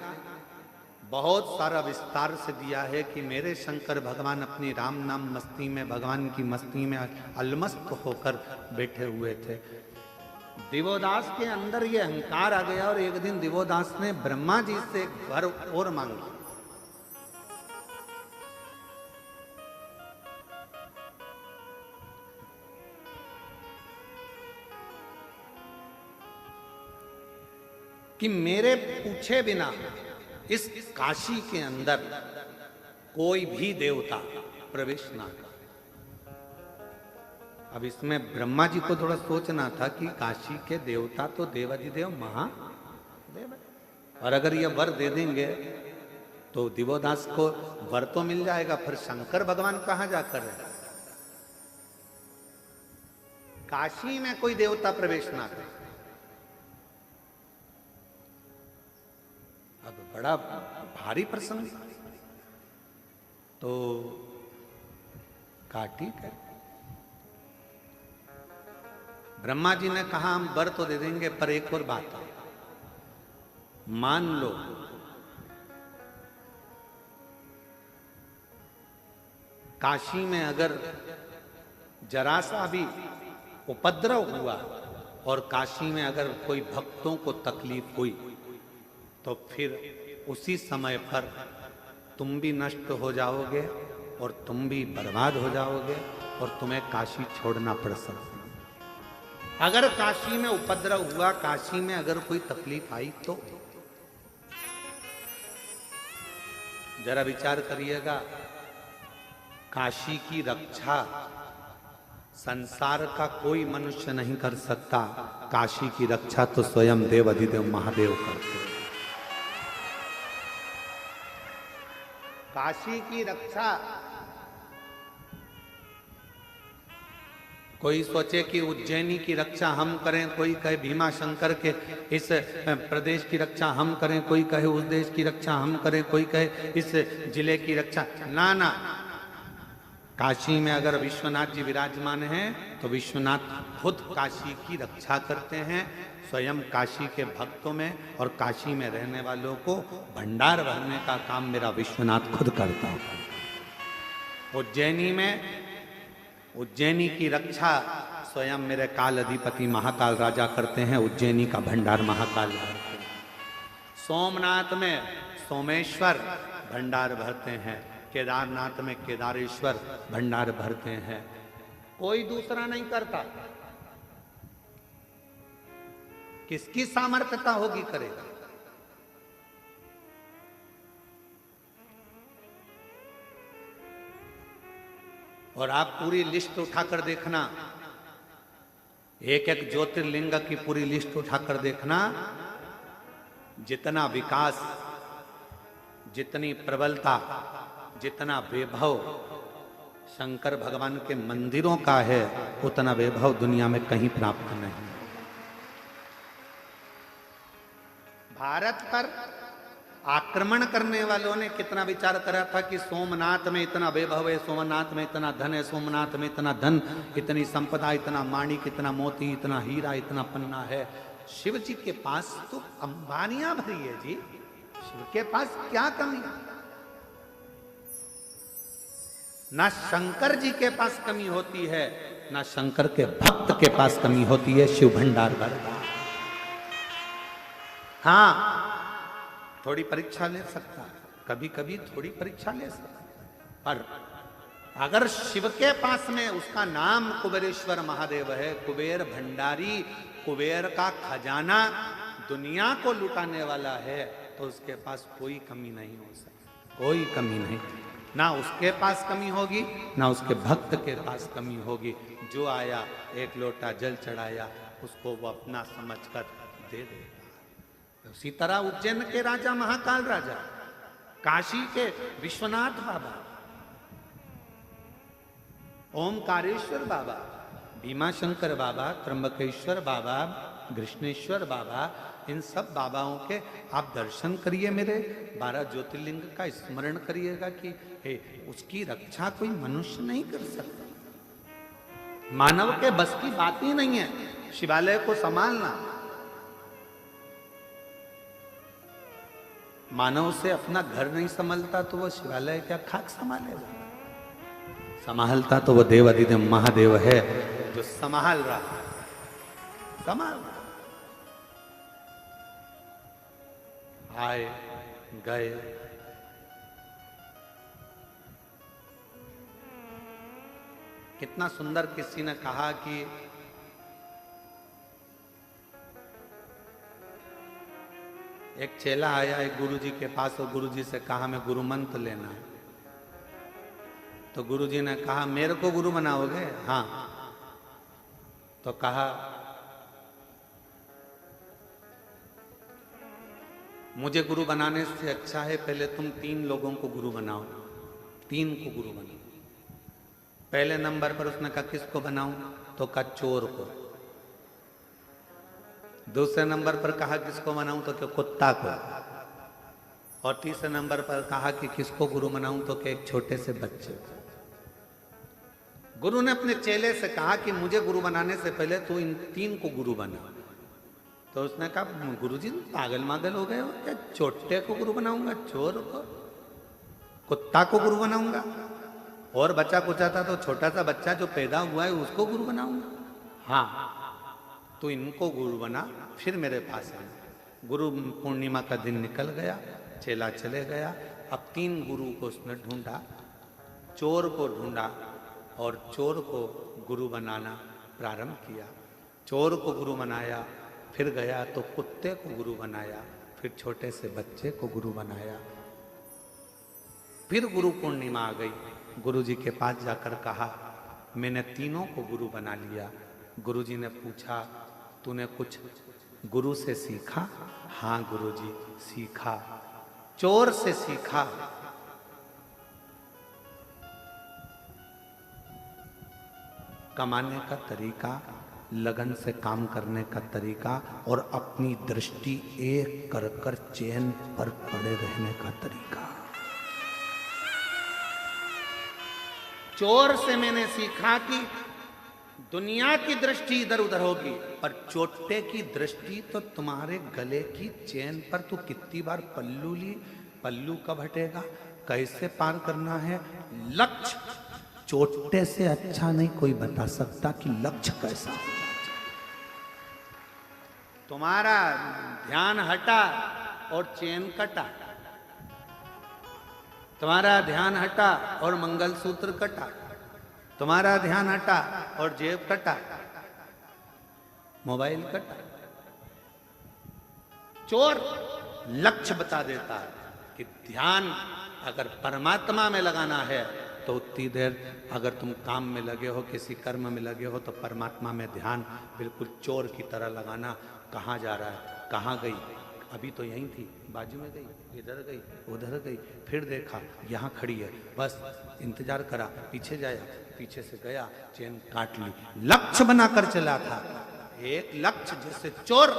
बहुत सारा विस्तार से दिया है कि मेरे शंकर भगवान अपनी राम नाम मस्ती में, भगवान की मस्ती में अलमस्त होकर बैठे हुए थे। दिवोदास के अंदर ये अहंकार आ गया और एक दिन दिवोदास ने ब्रह्मा जी से एक वर और मांगी। कि मेरे पूछे बिना इस काशी के अंदर कोई भी देवता प्रवेश ना करे। अब इसमें ब्रह्मा जी को थोड़ा सोचना था कि काशी के देवता तो देवाधिदेव महादेव है, और अगर ये वर दे देंगे तो दिवोदास को वर तो मिल जाएगा, फिर शंकर भगवान कहां जाकर रहे। काशी में कोई देवता प्रवेश ना करे। अब बड़ा भारी प्रसंग, तो कहा ठीक है। ब्रह्मा जी ने कहा हम वर तो दे देंगे, पर एक और बात है, मान लो काशी में अगर जरा सा भी उपद्रव हुआ और काशी में अगर कोई भक्तों को तकलीफ हुई तो फिर उसी समय पर तुम भी नष्ट हो जाओगे और तुम भी बर्बाद हो जाओगे और तुम्हें काशी छोड़ना पड़ सकता। अगर काशी में उपद्रव हुआ, काशी में अगर कोई तकलीफ आई तो जरा विचार करिएगा, काशी की रक्षा संसार का कोई मनुष्य नहीं कर सकता, काशी की रक्षा तो स्वयं देव अधिदेव महादेव करते हैं। काशी की रक्षा कोई सोचे कि उज्जैनी की रक्षा हम करें, कोई कहे भीमा शंकर के इस प्रदेश की रक्षा हम करें, कोई कहे उस देश की रक्षा हम करें, कोई कहे इस जिले की रक्षा। ना ना, काशी में अगर विश्वनाथ जी विराजमान हैं तो विश्वनाथ खुद काशी की रक्षा करते हैं, स्वयं काशी के भक्तों में और काशी में रहने वालों को भंडार भरने का काम मेरा विश्वनाथ खुद करता है। उज्जैनी में उज्जैनी की रक्षा स्वयं मेरे काल अधिपति महाकाल राजा करते हैं, उज्जैनी का भंडार महाकाल भरते हैं। सोमनाथ में सोमेश्वर भंडार भरते हैं, केदारनाथ में केदारेश्वर भंडार भरते हैं। कोई दूसरा नहीं करता। किसकी सामर्थ्यता होगी करेगा। और आप पूरी लिस्ट उठाकर देखना, एक एक ज्योतिर्लिंग की पूरी लिस्ट उठाकर देखना, जितना विकास, जितनी प्रबलता, जितना वैभव शंकर भगवान के मंदिरों का है, उतना वैभव दुनिया में कहीं प्राप्त नहीं। भारत पर आक्रमण करने वालों ने कितना विचार करा था कि सोमनाथ में इतना वैभव है, सोमनाथ में इतना धन है, सोमनाथ में इतना धन, इतनी संपदा, इतना माणिक, इतना मोती, इतना हीरा, इतना पन्ना है। शिव जी के पास तो अंबानियां भरी है जी, शिव के पास क्या कमी है? ना शंकर जी के पास कमी होती है, ना शंकर के भक्त के पास कमी होती है। शिव भंडार भरता। हाँ, थोड़ी परीक्षा ले सकता है, कभी कभी थोड़ी परीक्षा ले सकता है, पर अगर शिव के पास में उसका नाम कुबेरेश्वर महादेव है, कुबेर भंडारी, कुबेर का खजाना दुनिया को लुटाने वाला है, तो उसके पास कोई कमी नहीं हो सकती, कोई कमी नहीं। ना उसके पास कमी होगी, ना उसके भक्त के पास कमी होगी। जो आया एक लोटा जल चढ़ाया, उसको वो अपना समझकर दे देगा। उसी तरह उज्जैन के राजा, महाकाल राजा, काशी के विश्वनाथ बाबा, ओमकारेश्वर बाबा, भीमाशंकर बाबा, त्र्यंबकेश्वर बाबा, कृष्णेश्वर बाबा, इन सब बाबाओं के आप दर्शन करिए। मेरे 12 ज्योतिर्लिंग का स्मरण करिएगा कि उसकी रक्षा कोई मनुष्य नहीं कर सकता। मानव के बस की बात ही नहीं है शिवालय को संभालना। मानव से अपना घर नहीं संभालता तो वो शिवालय क्या खाक संभालेगा? संभालता तो वो देवाधिदेव महादेव है जो संभाल रहा, संभाल रहा। आए गए, कितना सुंदर किसी ने कहा कि एक चेला आया एक गुरुजी के पास और गुरुजी से कहा मैं गुरु मंत्र लेना है। तो गुरुजी ने कहा मेरे को गुरु बनाओगे? हाँ। तो कहा मुझे गुरु बनाने से अच्छा है पहले तुम 3 लोगों को गुरु बनाओ, 3 को गुरु बनाओ। पहले नंबर पर उसने कहा किसको बनाऊं? तो कहा चोर को। दूसरे नंबर पर कहा किसको बनाऊं? तो क्या कुत्ता को। और तीसरे नंबर पर कहा कि किसको गुरु बनाऊं? तो क्या एक छोटे से बच्चे को। गुरु ने अपने चेले से कहा कि मुझे गुरु बनाने से पहले तू इन 3 को गुरु बना। तो उसने कहा गुरुजी पागल मागल हो गए हो क्या? छोटे को गुरु बनाऊंगा? चोर को? कुत्ता को गुरु बनाऊंगा? और बच्चा कुचा था तो छोटा सा बच्चा जो पैदा हुआ है उसको गुरु बनाऊंगा? हाँ, तो इनको गुरु बना फिर मेरे पास आना। गुरु पूर्णिमा का दिन निकल गया, चेला चले गया। अब 3 गुरु को उसने ढूंढा, चोर को ढूंढा और चोर को गुरु बनाना प्रारंभ किया। चोर को गुरु बनाया, फिर गया तो कुत्ते को गुरु बनाया, फिर छोटे से बच्चे को गुरु बनाया। फिर गुरु पूर्णिमा आ गई। गुरुजी के पास जाकर कहा मैंने 3 को गुरु बना लिया। गुरुजी ने पूछा तूने कुछ गुरु से सीखा? हाँ गुरुजी सीखा। चोर से सीखा। कमाने का तरीका, लगन से काम करने का तरीका और अपनी दृष्टि एक कर कर चैन पर पड़े रहने का तरीका। चोर से मैंने सीखा कि दुनिया की दृष्टि इधर उधर होगी, पर चोटे की दृष्टि तो तुम्हारे गले की चैन पर। तू कितनी बार पल्लू ली, पल्लू कब हटेगा, कैसे पार करना है, लक्ष्य चोटे से अच्छा नहीं कोई बता सकता कि लक्ष्य कैसा हो। तुम्हारा ध्यान हटा और चैन कटा, तुम्हारा ध्यान हटा और मंगलसूत्र कटा, तुम्हारा ध्यान हटा और जेब कटा, मोबाइल कटा। चोर लक्ष्य बता देता है कि ध्यान अगर परमात्मा में लगाना है तो उतनी देर, अगर तुम काम में लगे हो, किसी कर्म में लगे हो, तो परमात्मा में ध्यान बिल्कुल चोर की तरह लगाना। कहाँ जा रहा है, कहाँ गई, अभी तो यहीं थी, बाजू में गई, इधर गई, उधर गई, फिर देखा यहाँ खड़ी है, बस इंतजार करा, पीछे जाया, पीछे से गया, चैन काट ली। लक्ष्य बनाकर चला था, एक लक्ष्य। जैसे चोर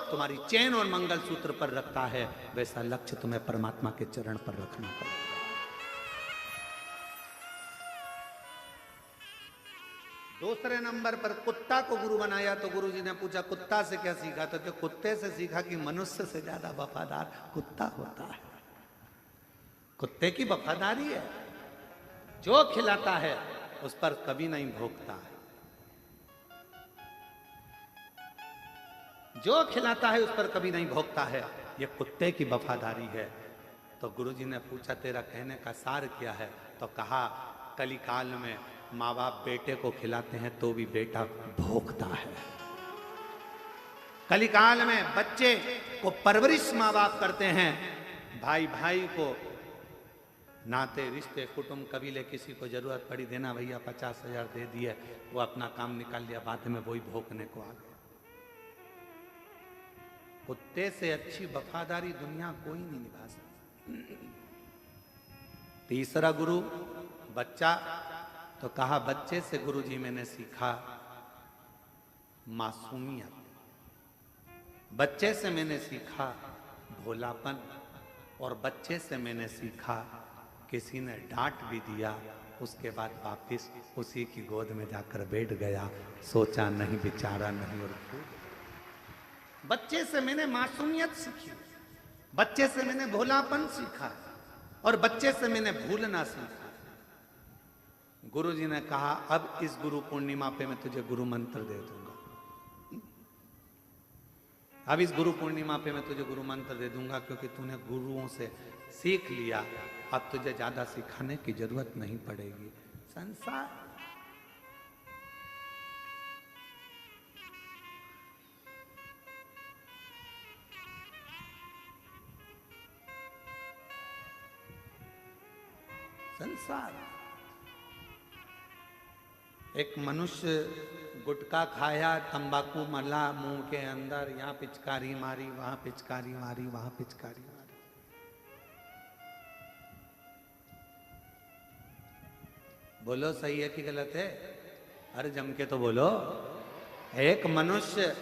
तुम्हारी चैन और मंगलसूत्र पर रखता है, वैसा लक्ष्य तुम्हें परमात्मा के चरण पर रखना पड़ेगा। दूसरे नंबर पर कुत्ता को गुरु बनाया तो गुरुजी ने पूछा कुत्ता से क्या सीखा, तो कुत्ते से सीखा कि मनुष्य से ज्यादा वफादार कुत्ता होता है। कुत्ते की वफादारी है, जो खिलाता है उस पर कभी नहीं भोंकता है, जो खिलाता है उस पर कभी नहीं भोंकता है, ये कुत्ते की वफादारी है। तो गुरुजी ने पूछा तेरा कहने का सार क्या है, तो कहा कलिकाल में माँ बाप बेटे को खिलाते हैं तो भी बेटा भोंकता है। कलिकाल में बच्चे को परवरिश माँ बाप करते हैं, भाई भाई को नाते रिश्ते कुटुंब कबीले किसी को जरूरत पड़ी देना भैया 50,000 दे दिए, वो अपना काम निकाल लिया, बाद में वही भोंकने को आ गए। कुत्ते से अच्छी वफादारी दुनिया कोई नहीं निभा सकती। तीसरा गुरु बच्चा, तो कहा बच्चे से गुरुजी मैंने सीखा मासूमियत, बच्चे से मैंने सीखा भोलापन, और बच्चे से मैंने सीखा किसी ने डांट भी दिया उसके बाद वापिस उसी की गोद में जाकर बैठ गया, सोचा नहीं विचारा नहीं और बच्चे से मैंने मासूमियत सीखी, बच्चे से मैंने भोलापन सीखा, और बच्चे से मैंने भूलना सीखा। गुरुजी ने कहा अब इस गुरु पूर्णिमा पे मैं तुझे गुरु मंत्र दे दूंगा, अब इस गुरु पूर्णिमा पे मैं तुझे गुरु मंत्र दे दूंगा, क्योंकि तूने गुरुओं से सीख लिया, अब तुझे ज्यादा सिखाने की जरूरत नहीं पड़ेगी। संसार संसार एक मनुष्य गुटखा खाया, तंबाकू मला मुंह के अंदर, यहाँ पिचकारी मारी, वहां पिचकारी मारी, वहां पिचकारी मारी। बोलो सही है कि गलत है? अरे जम के तो बोलो। एक मनुष्य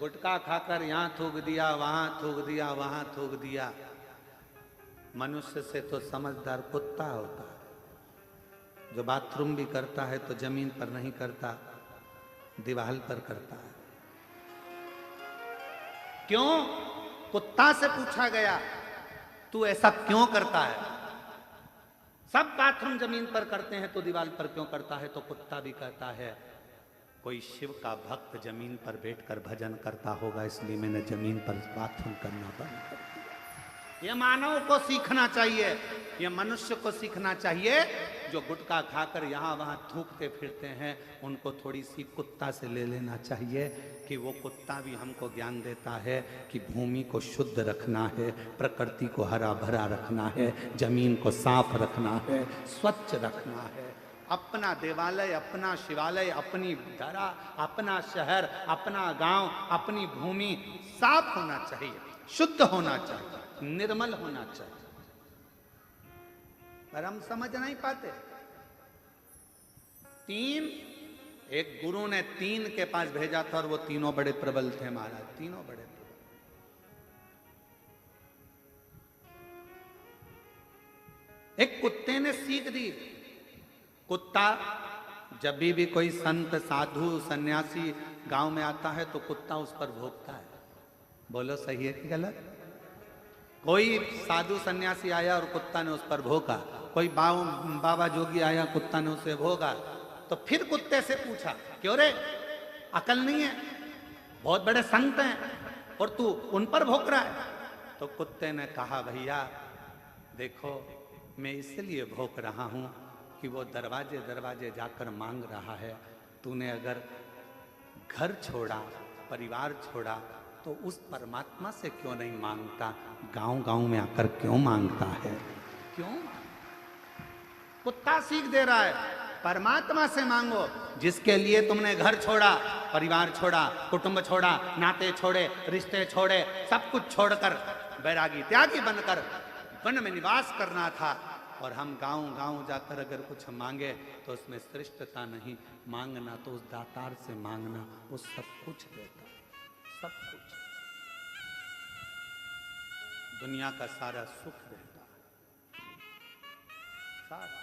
गुटखा खाकर यहाँ थूक दिया, वहां थूक दिया, वहां थूक दिया। मनुष्य से तो समझदार कुत्ता होता है, जो बाथरूम भी करता है तो जमीन पर नहीं करता, दीवार पर करता है। क्यों? कुत्ता से पूछा गया तू ऐसा क्यों करता है? सब बाथरूम जमीन पर करते हैं तो दीवार पर क्यों करता है? तो कुत्ता भी कहता है कोई शिव का भक्त जमीन पर बैठकर भजन करता होगा, इसलिए मैंने जमीन पर बाथरूम करना बंद कर दिया। ये मानव को सीखना चाहिए, ये मनुष्य को सीखना चाहिए। जो गुटखा खाकर यहाँ वहाँ थूकते फिरते हैं, उनको थोड़ी सी कुत्ता से ले लेना चाहिए कि वो कुत्ता भी हमको ज्ञान देता है कि भूमि को शुद्ध रखना है, प्रकृति को हरा भरा रखना है, जमीन को साफ रखना है, स्वच्छ रखना है। अपना देवालय, अपना शिवालय, अपनी धरा, अपना शहर, अपना गांव, अपनी भूमि साफ होना चाहिए, शुद्ध होना चाहिए, निर्मल होना चाहिए। पर हम समझ नहीं पाते। एक गुरु ने 3 के पास भेजा था और वो तीनों बड़े प्रबल थे महाराज, तीनों बड़े प्रबल। एक कुत्ते ने सीख दी। कुत्ता जब भी कोई संत साधु सन्यासी गांव में आता है तो कुत्ता उस पर भौंकता है। बोलो सही है कि गलत? कोई साधु सन्यासी आया और कुत्ता ने उस पर भौंका, कोई बाबा जोगी आया, कुत्ता ने उसे भौंका। तो फिर कुत्ते से पूछा क्यों रे, अकल नहीं है? बहुत बड़े संत हैं और तू उन पर भौंक रहा है। तो कुत्ते ने कहा भैया देखो, मैं इसलिए भौंक रहा हूं कि वो दरवाजे दरवाजे जाकर मांग रहा है। तूने अगर घर छोड़ा, परिवार छोड़ा, तो उस परमात्मा से क्यों नहीं मांगता? गांव गांव में आकर क्यों मांगता है? क्यों? कुत्ता सीख दे रहा है, परमात्मा से मांगो, जिसके लिए तुमने घर छोड़ा, परिवार छोड़ा, कुटुंब छोड़ा, नाते छोड़े, रिश्ते छोड़े, सब कुछ छोड़कर बैरागी त्यागी बनकर वन में निवास करना था। और हम गांव गांव जाकर अगर कुछ मांगे तो उसमें श्रेष्ठता नहीं, मांगना तो उस दातार से मांगना, वो सब कुछ देता, सब कुछ। दुनिया का सारा सुख रहता है, सारा।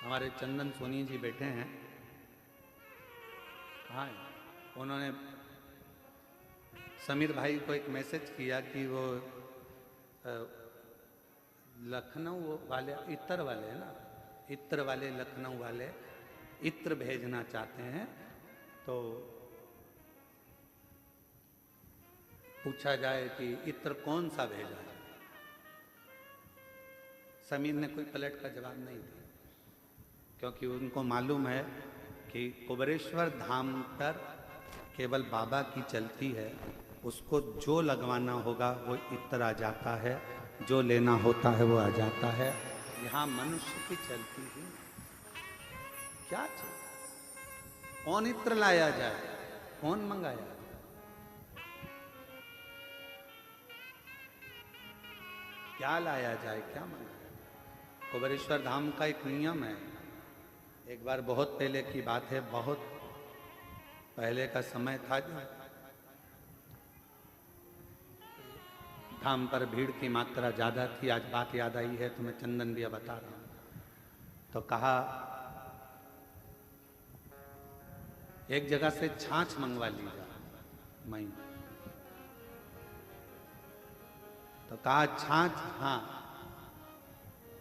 हमारे चंदन सोनी जी बैठे हैं, कहाँ हैं? उन्होंने समीर भाई को एक मैसेज किया कि वो लखनऊ वाले इत्र वाले है ना, इत्र वाले लखनऊ वाले इत्र भेजना चाहते हैं, तो पूछा जाए कि इत्र कौन सा भेजा है। समीर ने कोई पलट का जवाब नहीं दिया, क्योंकि उनको मालूम है कि कुबेरेश्वर धाम पर केवल बाबा की चलती है, उसको जो लगवाना होगा वो इत्र आ जाता है, जो लेना होता है वो आ जाता है। यहाँ मनुष्य की चलती ही क्या चलता, कौन इत्र लाया जाए, कौन मंगाया, क्या लाया जाए, क्या मंगाया। कुबेरेश्वर धाम का एक नियम है, एक बार बहुत पहले की बात है, बहुत पहले का समय था, जो धाम पर भीड़ की मात्रा ज्यादा थी। आज बात याद आई है तो मैं चंदन भी बता रहा हूं। तो कहा एक जगह से छाछ मंगवा लीजिए मई, तो कहा छाछ, हाँ।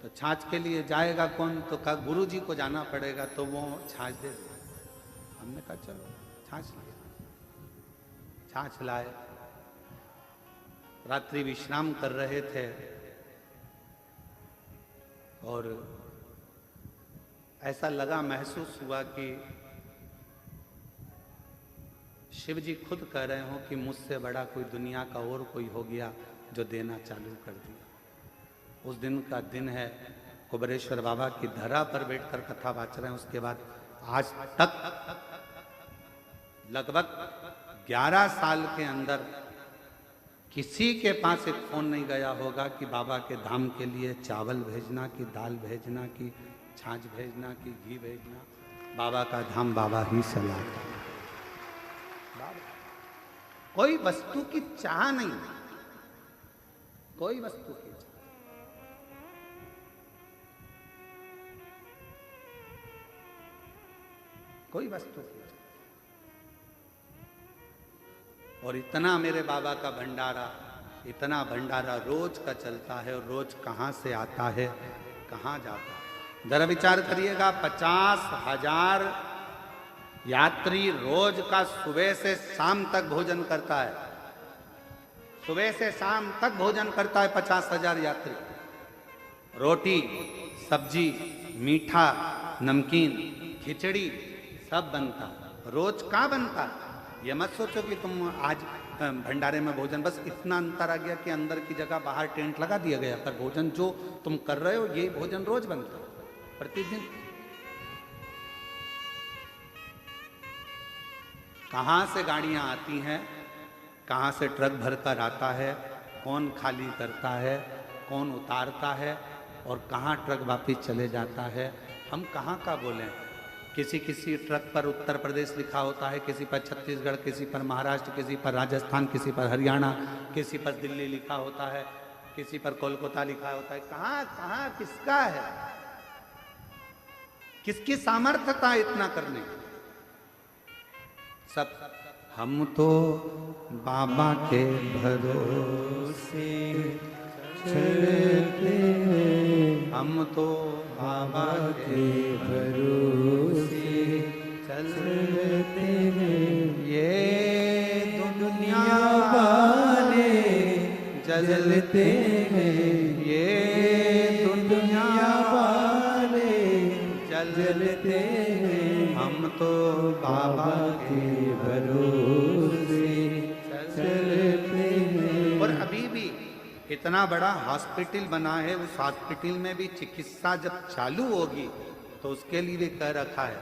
तो छाछ के लिए जाएगा कौन, तो कहा गुरुजी को जाना पड़ेगा, तो वो छाछ दे दे। हमने कहा चलो छाछ लाए, छाछ लाए। रात्रि विश्राम कर रहे थे और ऐसा लगा, महसूस हुआ कि शिव जी खुद कह रहे हो कि मुझसे बड़ा कोई दुनिया का और कोई हो गया जो देना चालू कर दिया। उस दिन का दिन है, कुबेरेश्वर बाबा की धरा पर बैठकर कथा वाच रहे हैं। उसके बाद आज तक लगभग 11 साल के अंदर किसी के पास एक फोन नहीं गया होगा कि बाबा के धाम के लिए चावल भेजना, कि दाल भेजना, कि छाछ भेजना, कि घी भेजना। बाबा का धाम बाबा ही चलाता है। कोई वस्तु की चाह नहीं, कोई वस्तु की चाह, कोई वस्तु की चाह। और इतना मेरे बाबा का भंडारा, इतना भंडारा रोज का चलता है, और रोज कहाँ से आता है, कहाँ जाता है। जरा विचार करिएगा, 50,000 यात्री रोज का सुबह से शाम तक भोजन करता है, सुबह से शाम तक भोजन करता है 50,000 यात्री। रोटी, सब्जी, मीठा, नमकीन, खिचड़ी सब बनता है, रोज का बनता है। ये मत सोचो कि तुम आज भंडारे में भोजन, बस इतना अंतर आ गया कि अंदर की जगह बाहर टेंट लगा दिया गया, पर भोजन जो तुम कर रहे हो ये भोजन रोज बनता है, प्रतिदिन। कहाँ से गाड़ियां आती हैं, कहाँ से ट्रक भरकर आता है, कौन खाली करता है, कौन उतारता है, और कहाँ ट्रक वापिस चले जाता है। हम कहाँ का बोलें। किसी किसी ट्रक पर उत्तर प्रदेश लिखा होता है, किसी पर छत्तीसगढ़, किसी पर महाराष्ट्र, किसी पर राजस्थान, किसी पर हरियाणा, किसी पर दिल्ली लिखा होता है, किसी पर कोलकाता लिखा होता है। कहाँ कहाँ किसका है, किसकी सामर्थ्यता इतना करने की। सब हम तो बाबा के भरोसे चलते हैं, हम तो बाबा के भरोसे चलते हैं। ये दुनिया वाले जलते हैं, ये दुनिया वाले जलते हैं, हम तो बाबा के भरोसे चलते हैं। और अभी भी इतना बड़ा हॉस्पिटल बना है, उस हॉस्पिटल में भी चिकित्सा जब चालू होगी तो उसके लिए भी कह रखा है,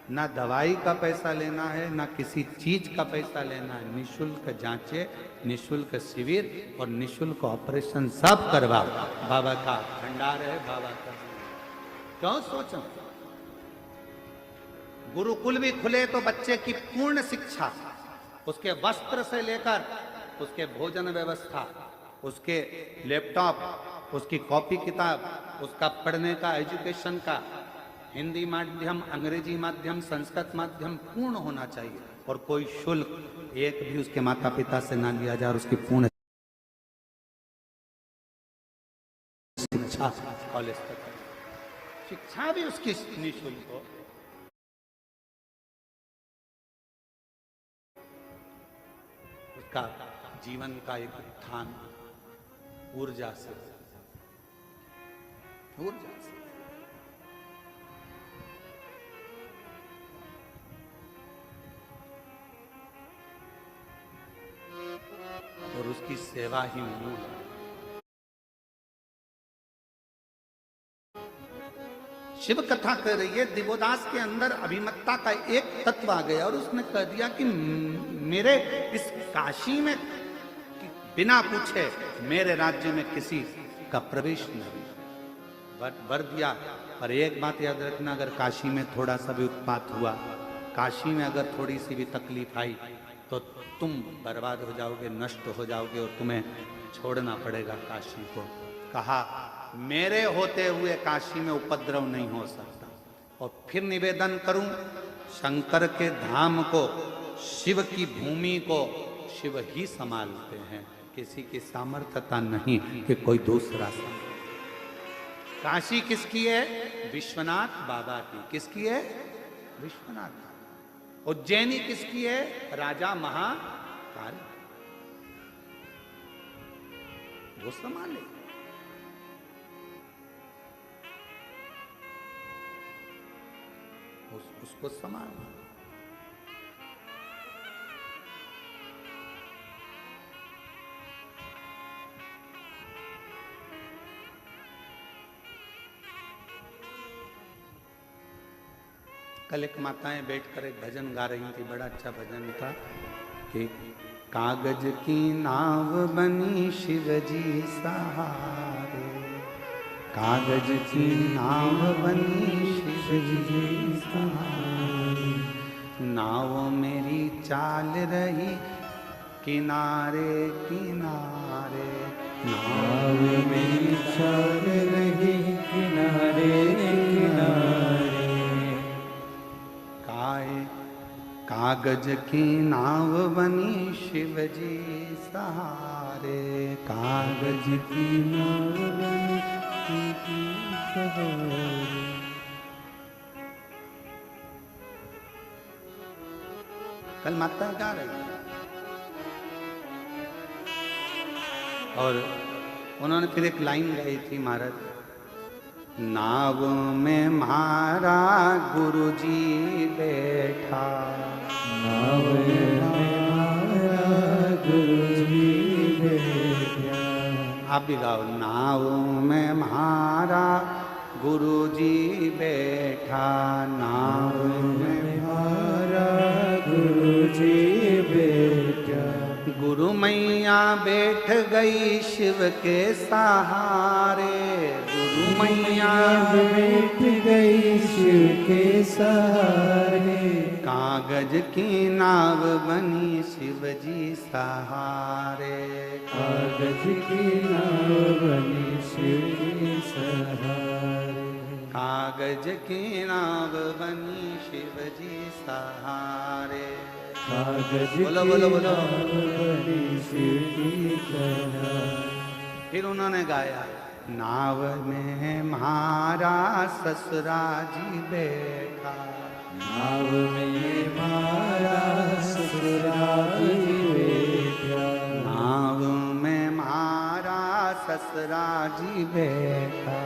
ना दवाई का पैसा लेना है, ना किसी चीज का पैसा लेना है। निःशुल्क जांचे, निःशुल्क शिविर और निःशुल्क ऑपरेशन सब करवा। बाबा का भंडार है, बाबा का। क्यों सोचो, गुरुकुल भी खुले तो बच्चे की पूर्ण शिक्षा उसके वस्त्र से लेकर उसके भोजन व्यवस्था, उसके लैपटॉप, उसकी कॉपी किताब, उसका पढ़ने का, एजुकेशन का, हिंदी माध्यम, अंग्रेजी माध्यम, संस्कृत माध्यम पूर्ण होना चाहिए और कोई शुल्क एक भी उसके माता पिता से ना लिया जाए और उसकी पूर्ण शिक्षा कॉलेज तक, शिक्षा भी उसकी निःशुल्क हो। उसका जीवन का एक उत्थान ऊर्जा से, ऊर्जा से। और उसकी सेवा ही मूल है। शिव कथा कर रही है, दिवोदास के अंदर अभिमत्ता का एक तत्व आ गया और उसने कह दिया कि मेरे इस काशी में बिना पूछे मेरे राज्य में किसी का प्रवेश नहीं, वर दिया। पर एक बात याद रखना, अगर काशी में थोड़ा सा भी उत्पात हुआ, काशी में अगर थोड़ी सी भी तकलीफ आई तो तुम बर्बाद हो जाओगे, नष्ट हो जाओगे और तुम्हें छोड़ना पड़ेगा काशी को। कहा मेरे होते हुए काशी में उपद्रव नहीं हो सकता। और फिर निवेदन करूं, शंकर के धाम को, शिव की भूमि को शिव ही संभालते हैं, किसी की सामर्थ्यता नहीं कि कोई दूसरा संभाले। काशी किसकी है? विश्वनाथ बाबा की। किसकी है? विश्वनाथ। उज्जैनी किसकी है? राजा महाकाल। वो संभाले। उसको संभालना। कल एक माताएं बैठकर एक भजन गा रही थी, बड़ा अच्छा भजन था कि कागज की नाव बनी शिवजी सहारे, कागज की नाव बनी शिवजी सहारे, नाव मेरी चाल रही किनारे किनारे, नाव मेरी चाल रही किनारे किनारे, कागज की नाव बनी शिवजी सहारे, कागज की नाव बनी शिवजी सहारे। कल माता गा रही और उन्होंने फिर एक लाइन गाई थी महाराज, नाव में म्हारा गुरुजी बैठा, नाव में म्हारा गुरुजी बैठा। आप भी गाओ, नाव में म्हारा गुरुजी बैठा, नाव में म्हारा गुरुजी बैठा, गुरु मैया बैठ गई शिव के सहारे, गुरु मैया बैठ गई शिव के सहारे, कागज की नाव बनी शिवजी सहारे, कागज की नाव बनी शिवजी सहारे, कागज की नाव बनी शिवजी सहारे, कागज बोलो बोलो बोलो बनी शिवजी सहारे। फिर उन्होंने गाया, नाव में म्हारा ससुरा जी बैठा, नाव में म्हारा ससुरा जी बैठा, नाव में म्हारा ससुरा जी बैठा,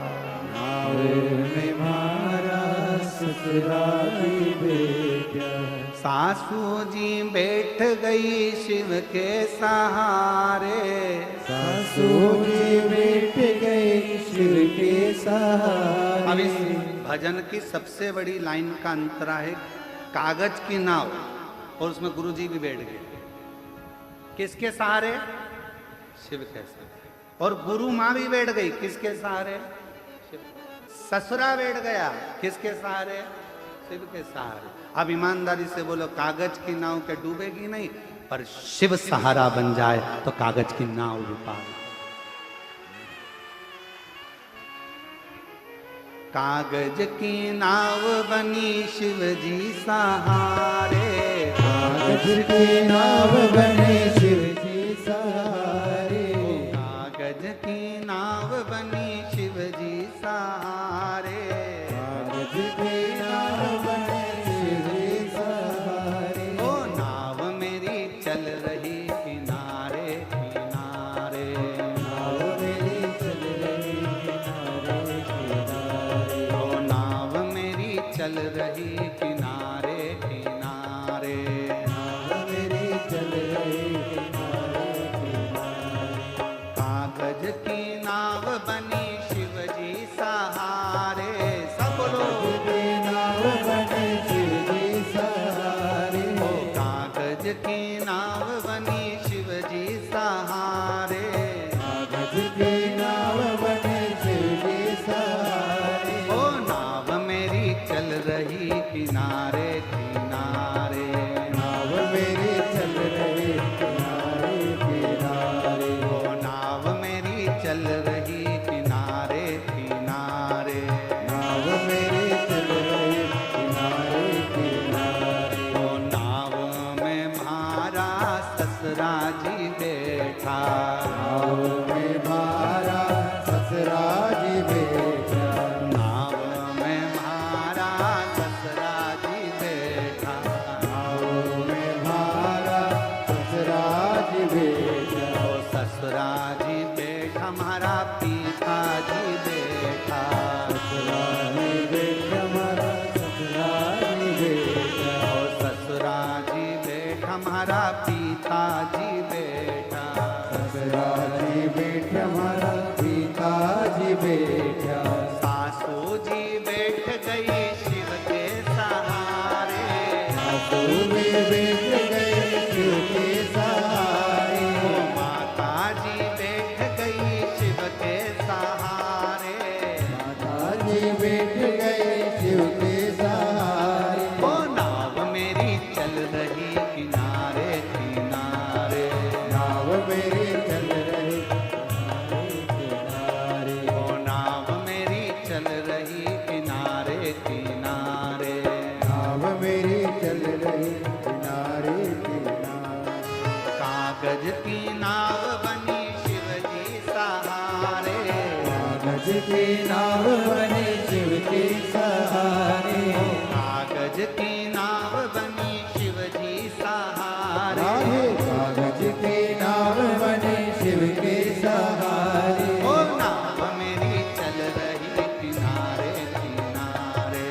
नाव में म्हारा ससुरा जी बैठा, सासू जी बैठ गई शिव के सहारे, सासू जी बैठ गई शिव के सहारे। अब इस भजन की सबसे बड़ी लाइन का अंतरा है, कागज की नाव और उसमें गुरुजी भी बैठ गए। किसके सहारे? शिव के सहारे। और गुरु माँ भी बैठ गई, किसके सहारे? शिव। ससुरा बैठ गया, किसके सहारे? शिव के सहारे। अब ईमानदारी से बोलो, कागज की नाव क्या डूबेगी नहीं? पर शिव सहारा बन जाए तो कागज की नाव भी पार। कागज की नाव बनी शिव जी सहारे, कागज की नाव बनी शिव जी सहारे, कागज की नाव बनी शिव जी सहारे, कागज की नाव बनी शिव जी सहारे। ओ नाव मेरी चल रही किनारे किनारे, नाव मेरी चल रही किनारे किनारे, ओ नाव मेरी चल रही किनारे किनारे, नाव मेरी चल रही किनारे किनारे। कागज की नाव बनी शिव जी सहारे, सब लोग की नाव बनी शिव जी सहारे, ओ कागज की नाव बनी शिव जी सहारे, कागज की नाव बनी शिव जी सहारे। ओ नाव मेरी चल रही किनारे किनारे, नाव मेरी चल रही किनारे किनारे, ओ नाव मेरी चल रही किनारे किनारे, नाव मेरी चल रही किनारे किनारे। ओ नाव में म्हारा ससुरा जी बैठा, नाव में मारा ससुरा जी बेटा, नाव में म्हारा ससुरा जी बैठा, नाव में मारा ससुरा जी बेटा, ओ ससुरा जी बैठा हमारा पिताजी बैठा, ससुरा जी बेटा मारा ससुरा जी बेटा, ओ ससुरा जी बैठा हमारा पिताजी बैठा, ससुरा जी बेटा मारा पिताजी बेटा, सासू जी बैठ गई शिव के सहारे, सासू भी बैठ गए शिव के सहारे, ओ माता जी बैठ गई शिव के सहारे, माता जी बैठ गए शिव के सहारे। ओ नाव मेरी चल रही किनारे किनारे, नाव मेरी चल रही किनारे, ओ नाव मेरी चल रही किनारे किनारे, नाव मेरी चल रही किनारे किनारे। कागज की नाव बनी शिव जी सहारे, कागज की नाव बनी शिव के सहारे, कागज की नाव बनी शिव जी सहारे, राधे कागज की नाव बनी शिव के सहारे। ओ नाव मेरी चल रही किनारे किनारे,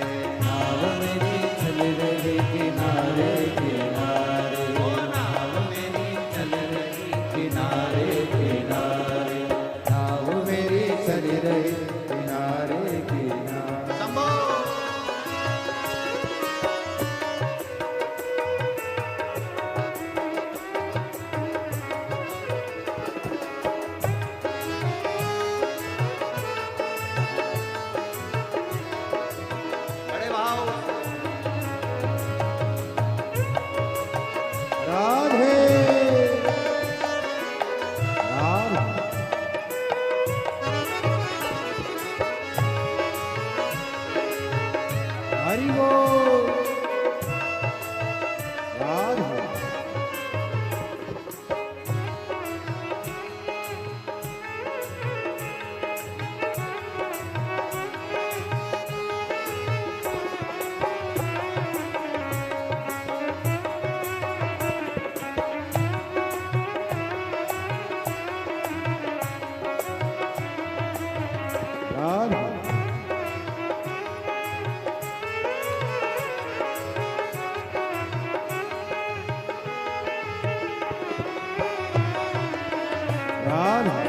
नाव मेरी चल रही किनारे किनारे, ओ नाव मेरी चल रही किनारे किनारे, नाव मेरी चल रही किनारे किनारे। शंभो। बड़े भाव राधे राधे हरि बोल राधे राधे राधे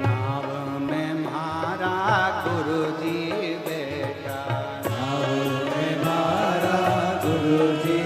नाव में म्हारा गुरु जी बैठा, नाव में मारा गुरु जी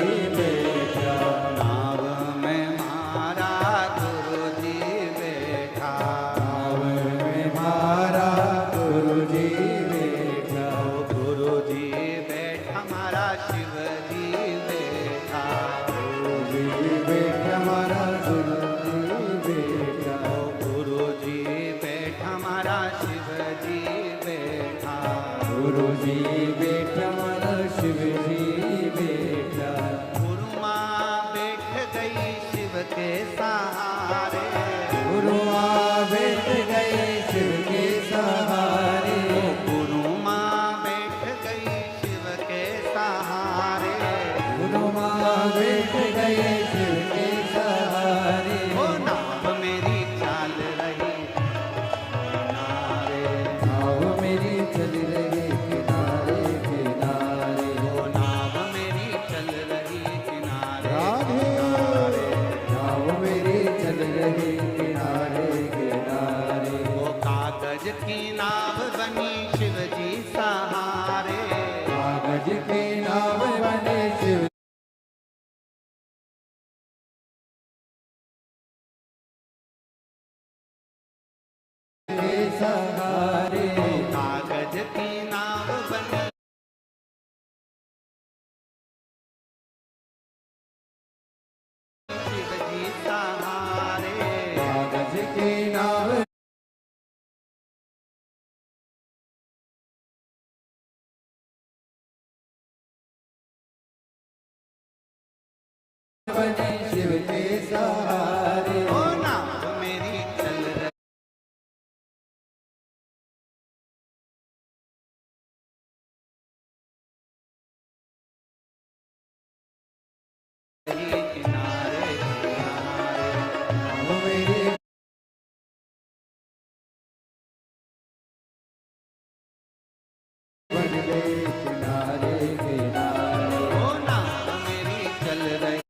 रही किनारे किनारे। ओ नाव मेरी चल रही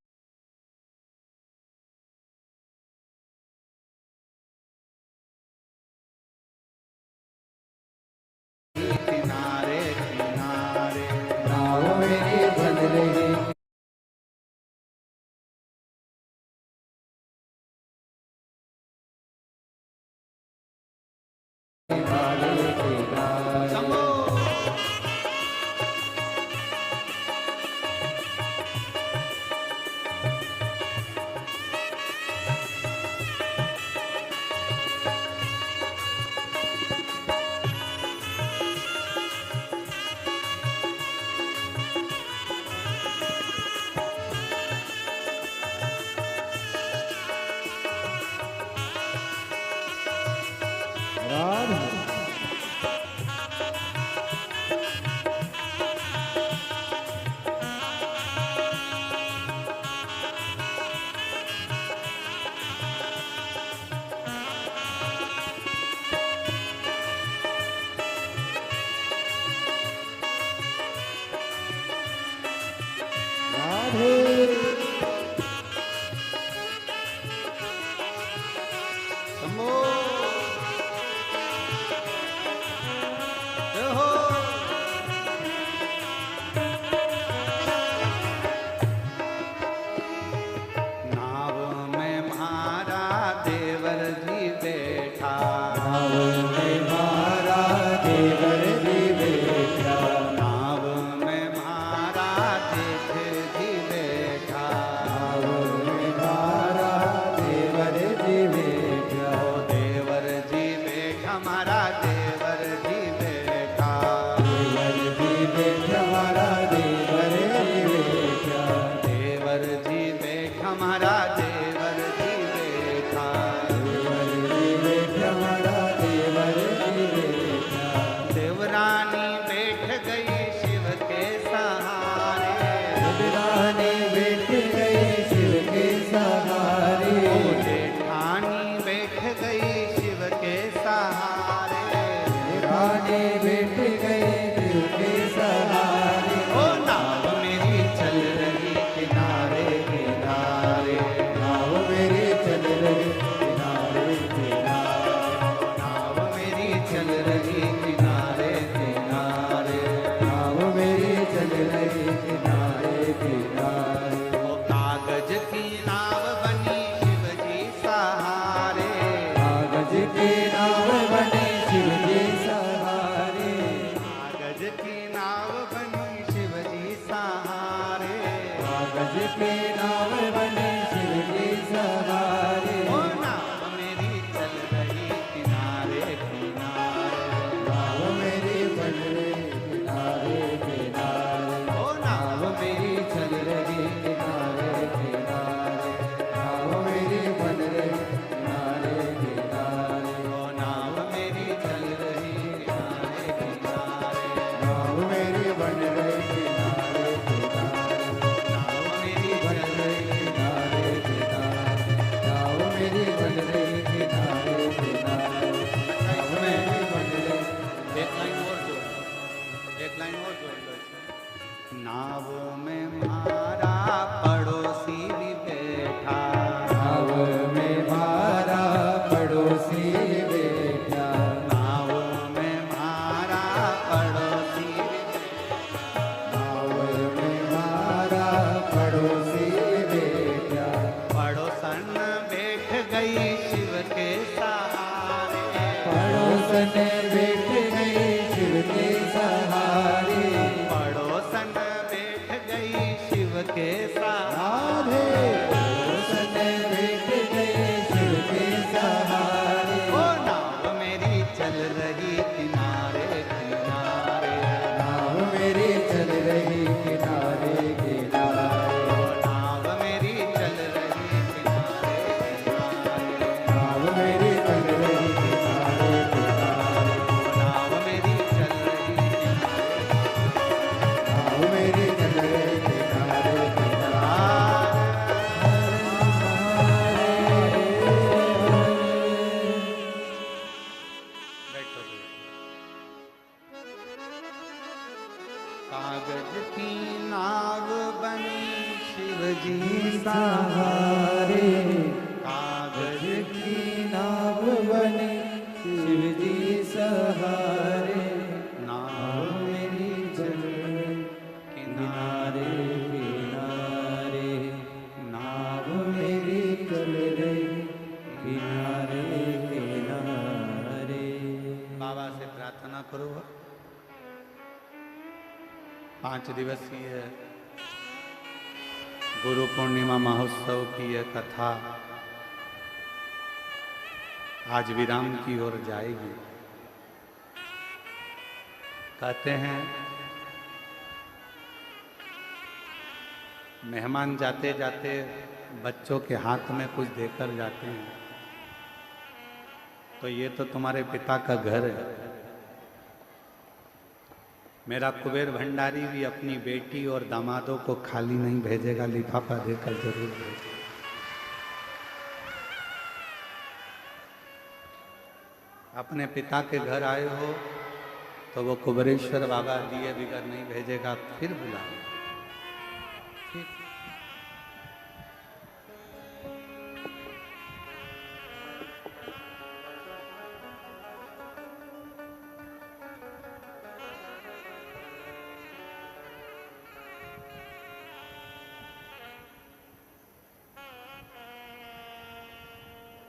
किनारे किनारे। नाव मेरी चल रही किनारे किनारे। शंभो राधे राधे शंभो जय हो। नाव में म्हारा देवर जी बैठा। नाव में मारा देवर जी बैठा। नाव में म्हारा जेठ जी बैठा। नाव में मारा देवर जी बैठा। ओ देवर जी बैठा हमारा देवर जी बैठा। देवर जी बैठा हमारा देवर जी बैठा। देवर जी बैठा हमारा देवर जी बैठा। देवर जी बैठा हमारा देवर जी बैठा। देवरानी बैठ गई शिव के सहारे। देवरानी बैठ गई शिव के सहारे। ओ जेठानी बैठ गई शिव के सहारे। देवरानी बैठ गई शिव के सहारे। ओ नाव मेरी चल रही किनारे किनारे। नाव मेरी चल रही किनारे किनारे। नाव मेरी चल रही किनारे किनारे। नाव मेरी चल रही किनारे किनारे। ओ कागज की नाव बनी शिव जी सहारे। कागज की नाव बनी शिव जी सहारे। कागज की नाव बनी शिव जी सहारे। कागज की नाव बनी शिव जी सहारे। ओ नाव मेरी चल रही किनारे किनारे। नाव मेरी चल रही किनारे किनारे। ओ नाव मेरी चल रही किनारे किनारे। नाव मेरी बन रही किनारे किनारे। ओ नाव मेरी चल रही किनारे किनारे। नाव मेरी बन रही किनारे किनारे। नाव मेरी बन चल रही रही किनारे किनारे। नाव मेरी बन रही किनारे किनारे। नाव मेरी बन रही एक लाइन और जोड़ लो। एक लाइन और जोड़ लो इसमें। नाव में हमारा पड़ोसी भी बैठा। नाव में मारा पड़ोसी बैठा। नाव में हमारा पड़ोसी भी बैठा। नाव में मारा पड़ोसी बैठा। पड़ोसन बैठ गई शिव के सहारे। पड़ोसन बैठ गई शिव के सहारे। पड़ोसन बैठ गई शिव के सहारे। पड़ोसन बैठ गई शिव के सहारे। ओ नाव मेरी चल रही किनारे किनारे। नाव मेरी चल रही किनारे किनारे। ओ नाव मेरी चल रही किनारे किनारे। नाव मेरी चल रही किनारे किनारे। ओ नाव मेरी चल रही किनारे नाव मेरी चल रही किनारे किनारे। जी सहारे कागज की नाव बने शिव जी सहारे नाव मेरी चल किनारे किनारे नाव मेरी चल रही किनारे किनारे। बाबा से प्रार्थना करो। 5 दिवसीय गुरु पूर्णिमा महोत्सव की यह कथा आज विराम की ओर जाएगी। कहते हैं मेहमान जाते जाते बच्चों के हाथ में कुछ देकर जाते हैं, तो ये तो तुम्हारे पिता का घर है। मेरा कुबेर भंडारी भी अपनी बेटी और दामादों को खाली नहीं भेजेगा, लिफाफा देकर जरूर भेजेगा। अपने पिता के घर आए हो तो वो कुबेरेश्वर बाबा दिए बिगर नहीं भेजेगा, फिर बुलाओ। ठीक।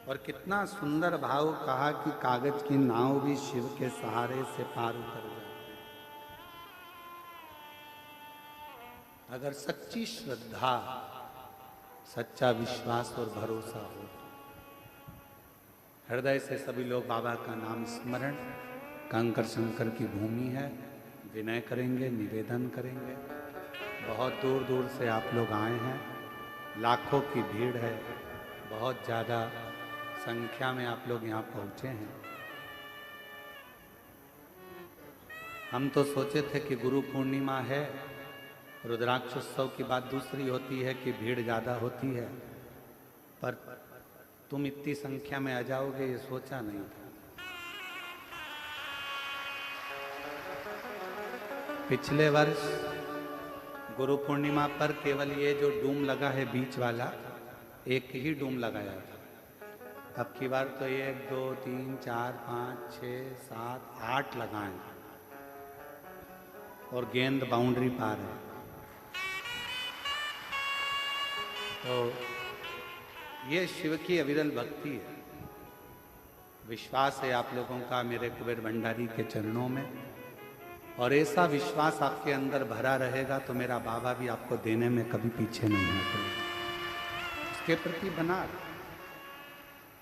और कितना सुंदर भाव कहा कि कागज की नाव भी शिव के सहारे से पार उतर जाती है। अगर सच्ची श्रद्धा, सच्चा विश्वास और भरोसा हो, हृदय से सभी लोग बाबा का नाम स्मरण, कंकर शंकर की भूमि है, विनय करेंगे, निवेदन करेंगे। बहुत दूर दूर से आप लोग आए हैं, लाखों की भीड़ है, बहुत ज़्यादा संख्या में आप लोग यहाँ पहुँचे हैं। हम तो सोचे थे कि गुरु पूर्णिमा है, रुद्राक्षोत्सव की बात दूसरी होती है कि भीड़ ज़्यादा होती है, पर तुम इतनी संख्या में आ जाओगे ये सोचा नहीं था। पिछले वर्ष गुरु पूर्णिमा पर केवल ये जो डूम लगा है बीच वाला, एक ही डूम लगाया था। अब की बार तो 1 2 3 4 5 6 7 8 लगाएं और गेंद बाउंड्री पार है। तो ये शिव की अविरल भक्ति है। विश्वास है आप लोगों का मेरे कुबेर भंडारी के चरणों में, और ऐसा विश्वास आपके अंदर भरा रहेगा तो मेरा बाबा भी आपको देने में कभी पीछे नहीं हटेगा। उसके प्रति बना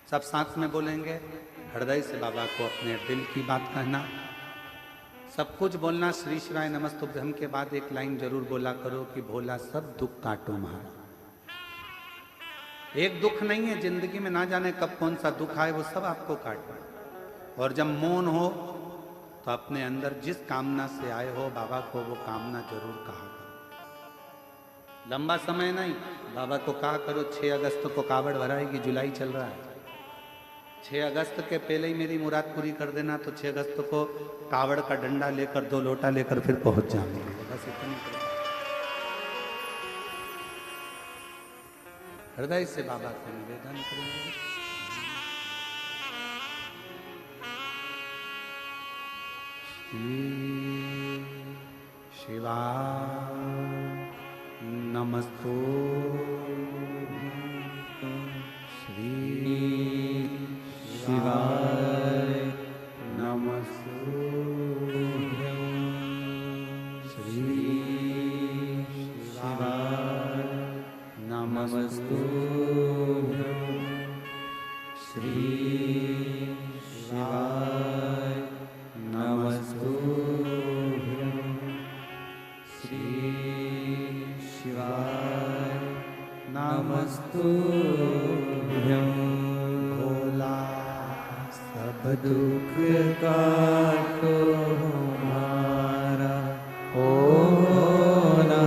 सब साथ में बोलेंगे, हृदय से बाबा को अपने दिल की बात कहना, सब कुछ बोलना। श्री शिवाय नमस्तुभ्यम के बाद एक लाइन जरूर बोला करो कि भोला सब दुख काटो महारा। एक दुख नहीं है जिंदगी में, ना जाने कब कौन सा दुख आए, वो सब आपको काटना। और जब मौन हो तो अपने अंदर जिस कामना से आए हो बाबा को वो कामना जरूर कहा करो। लंबा समय नहीं, बाबा को कहा करो 6 अगस्त को कावड़ भराएगी, जुलाई चल रहा है, 6 अगस्त के पहले ही मेरी मुराद पूरी कर देना, तो 6 अगस्त को कावड़ का डंडा लेकर 2 लोटा लेकर फिर पहुंच जाएंगे। बस इतनी हृदय से बाबा को निवेदन करेंगे। शिवाय नमस्तो श्री शिवाय नमस्तुभ्यं श्री शिवाय नमस्तुभ्यं श्री शिवाय नमस्तुभ्यं श्री शिवाय नमस्तुभ्यं। भोला सब दुख काटो हमारा, भोला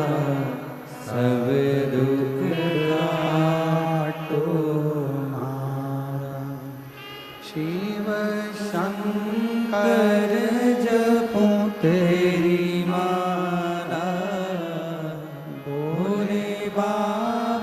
सब दुख काटो हमारा। शिव शंकर जपो तेरी माला, भोले बाबा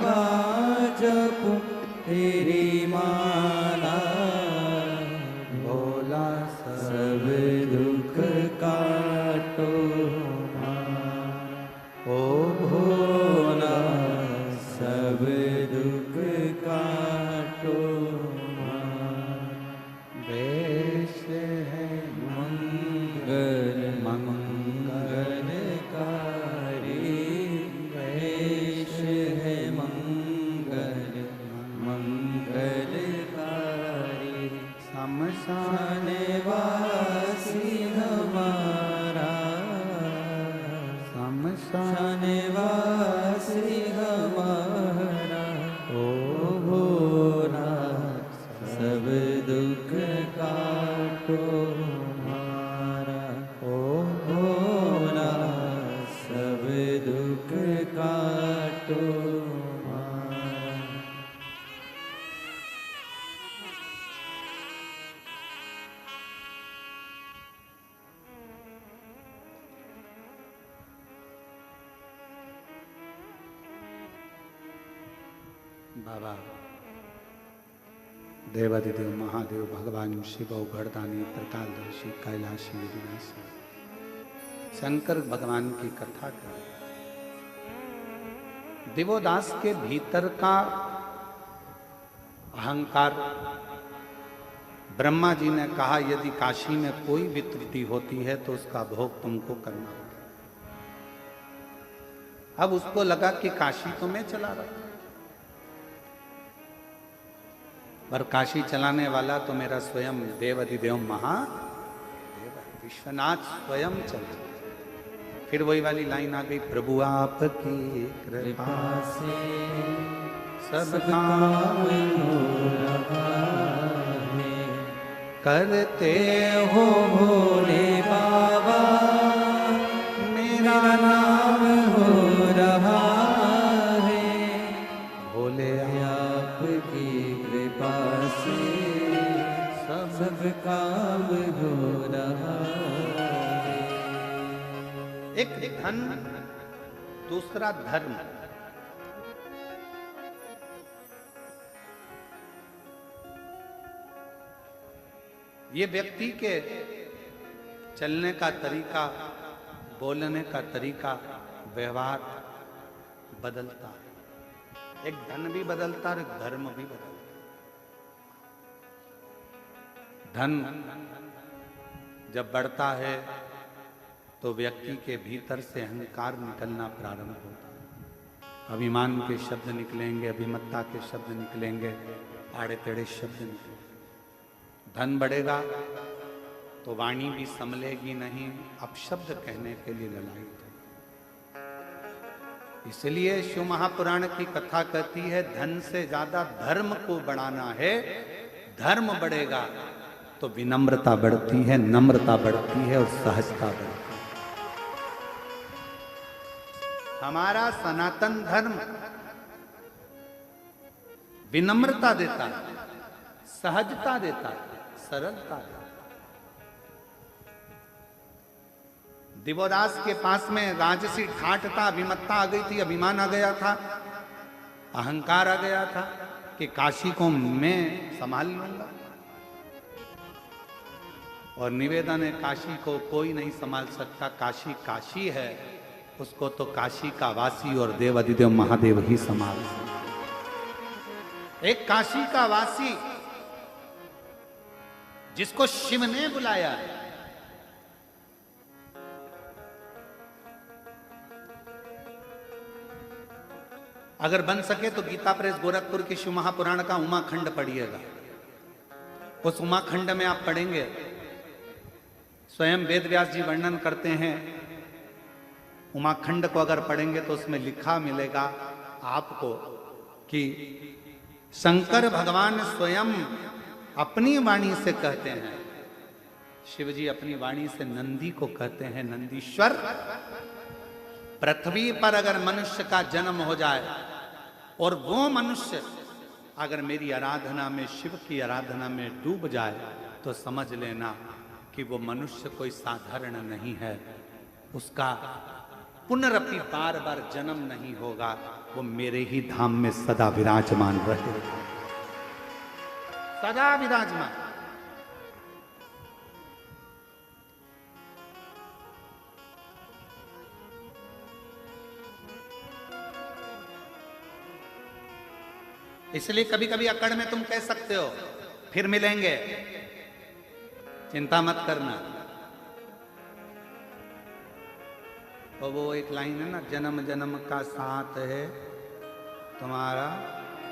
बाबा देवादिदेव महादेव भगवान शिव घरदानी त्रिकालदर्शी कैलाशी विनाशी शंकर भगवान की कथा कर। दिवोदास के भीतर का अहंकार, ब्रह्मा जी ने कहा यदि काशी में कोई भी त्रुटि होती है तो उसका भोग तुमको करना होगा। अब उसको लगा कि काशी तो मैं चला रहा, पर काशी चलाने वाला तो मेरा स्वयं देवाधिदेव महादेव विश्वनाथ स्वयं चला। फिर वही वाली लाइन आ गई, प्रभु आपकी कृपा से सब काम हो रहा है, करते हो भोले बाबा मेरा नाम हो रहा है, भोले आपकी कृपा से सब काम हो रहा है। एक धन, दूसरा धर्म। ये व्यक्ति के चलने का तरीका, बोलने का तरीका, व्यवहार बदलता है। एक धन भी बदलता है और एक धर्म भी बदलता है। धन जब बढ़ता है तो व्यक्ति के भीतर से अहंकार निकलना प्रारंभ होता है। अभिमान के शब्द निकलेंगे, अभिमत्ता के शब्द निकलेंगे, आड़े टेढ़े शब्द निकलेंगे। धन बढ़ेगा तो वाणी भी संभलेगी नहीं, अपशब्द कहने के लिए ललायित है। इसलिए शिव महापुराण की कथा कहती है धन से ज्यादा धर्म को बढ़ाना है। धर्म बढ़ेगा तो विनम्रता बढ़ती है, नम्रता बढ़ती है और सहजता बढ़ती है। हमारा सनातन धर्म विनम्रता देता है, सहजता देता है, सरलता देता है। दिवोदास के पास में राजसी ठाठ था, अभिमत्ता आ गई थी, अभिमान आ गया था, अहंकार आ गया था कि काशी को मैं संभाल लूंगा। और निवेदन है काशी को कोई नहीं संभाल सकता, काशी काशी है, उसको तो काशी का वासी और देवाधिदेव महादेव ही संभाल सकते। एक काशी का वासी जिसको शिव ने बुलाया, अगर बन सके तो गीता प्रेस गोरखपुर के शिव महापुराण का उमाखंड पढ़िएगा। उस उमाखंड में आप पढ़ेंगे, स्वयं वेद व्यास जी वर्णन करते हैं। उमाखंड को अगर पढ़ेंगे तो उसमें लिखा मिलेगा आपको कि शंकर भगवान स्वयं अपनी वाणी से कहते हैं, शिव जी अपनी वाणी से नंदी को कहते हैं, नंदीश्वर पृथ्वी पर अगर मनुष्य का जन्म हो जाए और वो मनुष्य अगर मेरी आराधना में, शिव की आराधना में डूब जाए तो समझ लेना कि वो मनुष्य कोई साधारण नहीं है, उसका पुनरपि बार बार जन्म नहीं होगा, वो मेरे ही धाम में सदा विराजमान रहेगा, सदा विराजमान। इसलिए कभी कभी अकड़ में तुम कह सकते हो फिर मिलेंगे, चिंता मत करना। और वो एक लाइन है ना, जन्म जन्म का साथ है तुम्हारा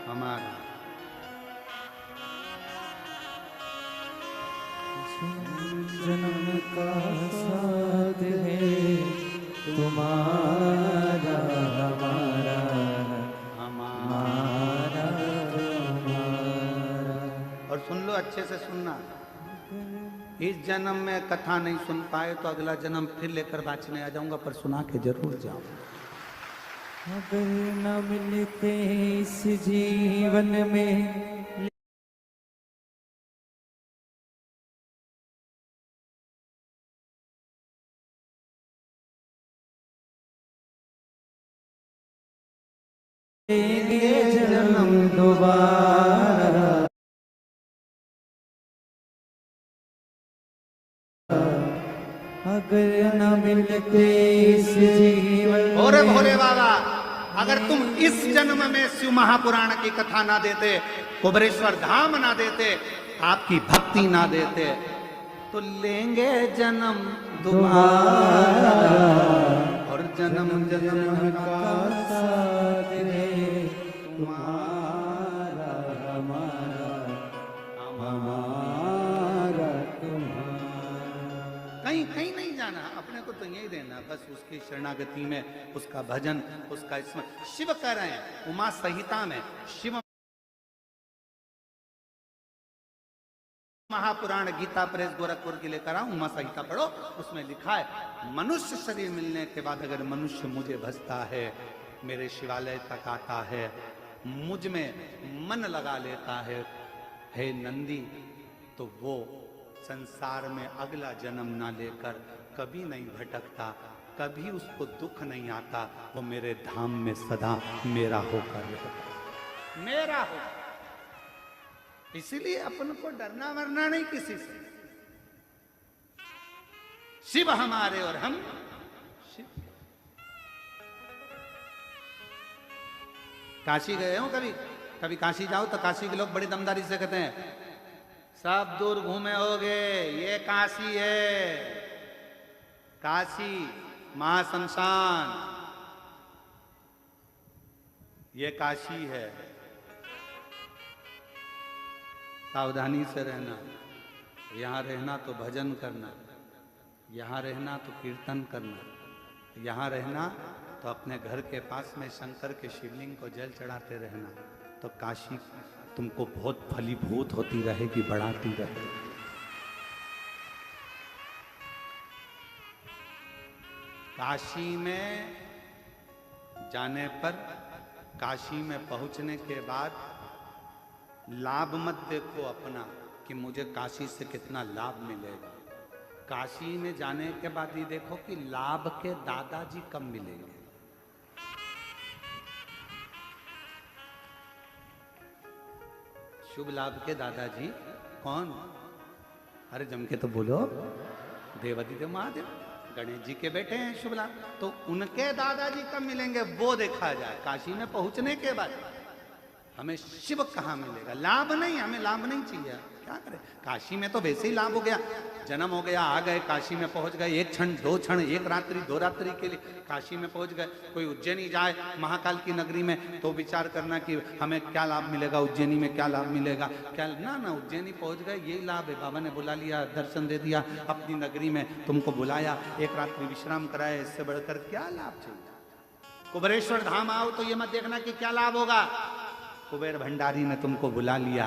हमारा। जन्म का साथ है तुम्हारा हमारा, हमारा तुम्हारा। और सुन लो, अच्छे से सुनना, इस जन्म में कथा नहीं सुन पाए तो अगला जन्म फिर लेकर बाँचने आ जाऊंगा, पर सुना के जरूर जाऊं। अगर न मिलते इस जीवन में लेंगे जन्म दोबारा, अगर न मिलते इस जीवन। भोरे भोले बाबा, अगर तुम इस जन्म में शिव महापुराण की कथा ना देते, कुबरेश्वर धाम ना देते, आपकी भक्ति ना देते, तो लेंगे जन्म दोबारा और जन्म जन्म का साथ दे तुम्हारा हमारा, हमारा तुम्हारा। कहीं कहीं नहीं जाना, अपने को तो यही देना, बस उसकी शरणागति में, उसका भजन, उसका स्मरण। शिव कह रहे हैं उमा संहिता में, शिव महापुराण गीता प्रेस गोरखपुर के लेकर आऊं, उमा संहिता पढ़ो, उसमें लिखा है मनुष्य शरीर मिलने के बाद अगर मनुष्य मुझे भजता है, मेरे शिवालय तक आता है, मुझ में मन लगा लेता है, हे नंदी, तो वो संसार में अगला जन्म ना लेकर कभी नहीं भटकता, कभी उसको दुख नहीं आता, वो मेरे धाम में सदा मेरा होकर रहता, मेरा हो। इसीलिए अपन को डरना मरना नहीं किसी से। शिव हमारे और हम शिव। काशी गए हो कभी? कभी काशी जाओ तो काशी के लोग बड़ी दमदारी से कहते हैं सब दूर घूमे होगे, ये काशी है, काशी महाशमशान, ये काशी है। सावधानी से रहना, यहाँ रहना तो भजन करना, यहाँ रहना तो कीर्तन करना, यहाँ रहना तो अपने घर के पास में शंकर के शिवलिंग को जल चढ़ाते रहना, तो काशी तुमको बहुत फलीभूत होती रहेगी, बढ़ाती रहेगी। काशी में जाने पर, काशी में पहुंचने के बाद लाभ मत देखो अपना कि मुझे काशी से कितना लाभ मिलेगा। काशी में जाने के बाद ही देखो कि लाभ के दादाजी कब मिलेंगे। शुभ लाभ के दादाजी कौन? अरे जम के तो बोलो, देवादिदेव महादेव, गणेश जी के बेटे हैं शुभ लाभ, तो उनके दादाजी कब मिलेंगे वो देखा जाए। काशी में पहुंचने के बाद हमें शिव कहाँ मिलेगा? लाभ नहीं, हमें लाभ नहीं चाहिए, क्या करें? काशी में तो वैसे ही लाभ हो गया, जन्म हो गया, आ गए, काशी में पहुंच गए, एक क्षण दो क्षण, एक रात्रि दो रात्रि के लिए काशी में पहुंच गए। कोई उज्जैनी जाए महाकाल की नगरी में तो विचार करना कि हमें क्या लाभ मिलेगा, उज्जैनी में क्या लाभ मिलेगा, क्या ना ना, उज्जैनी पहुंच गए, यही लाभ है, बाबा ने बुला लिया, दर्शन दे दिया, अपनी नगरी में तुमको बुलाया, एक रात्रि विश्राम कराया, इससे बढ़कर क्या लाभ चाहिए? कुबरेश्वर धाम आओ तो ये मत देखना कि क्या लाभ होगा। कुबेर भंडारी ने तुमको बुला लिया,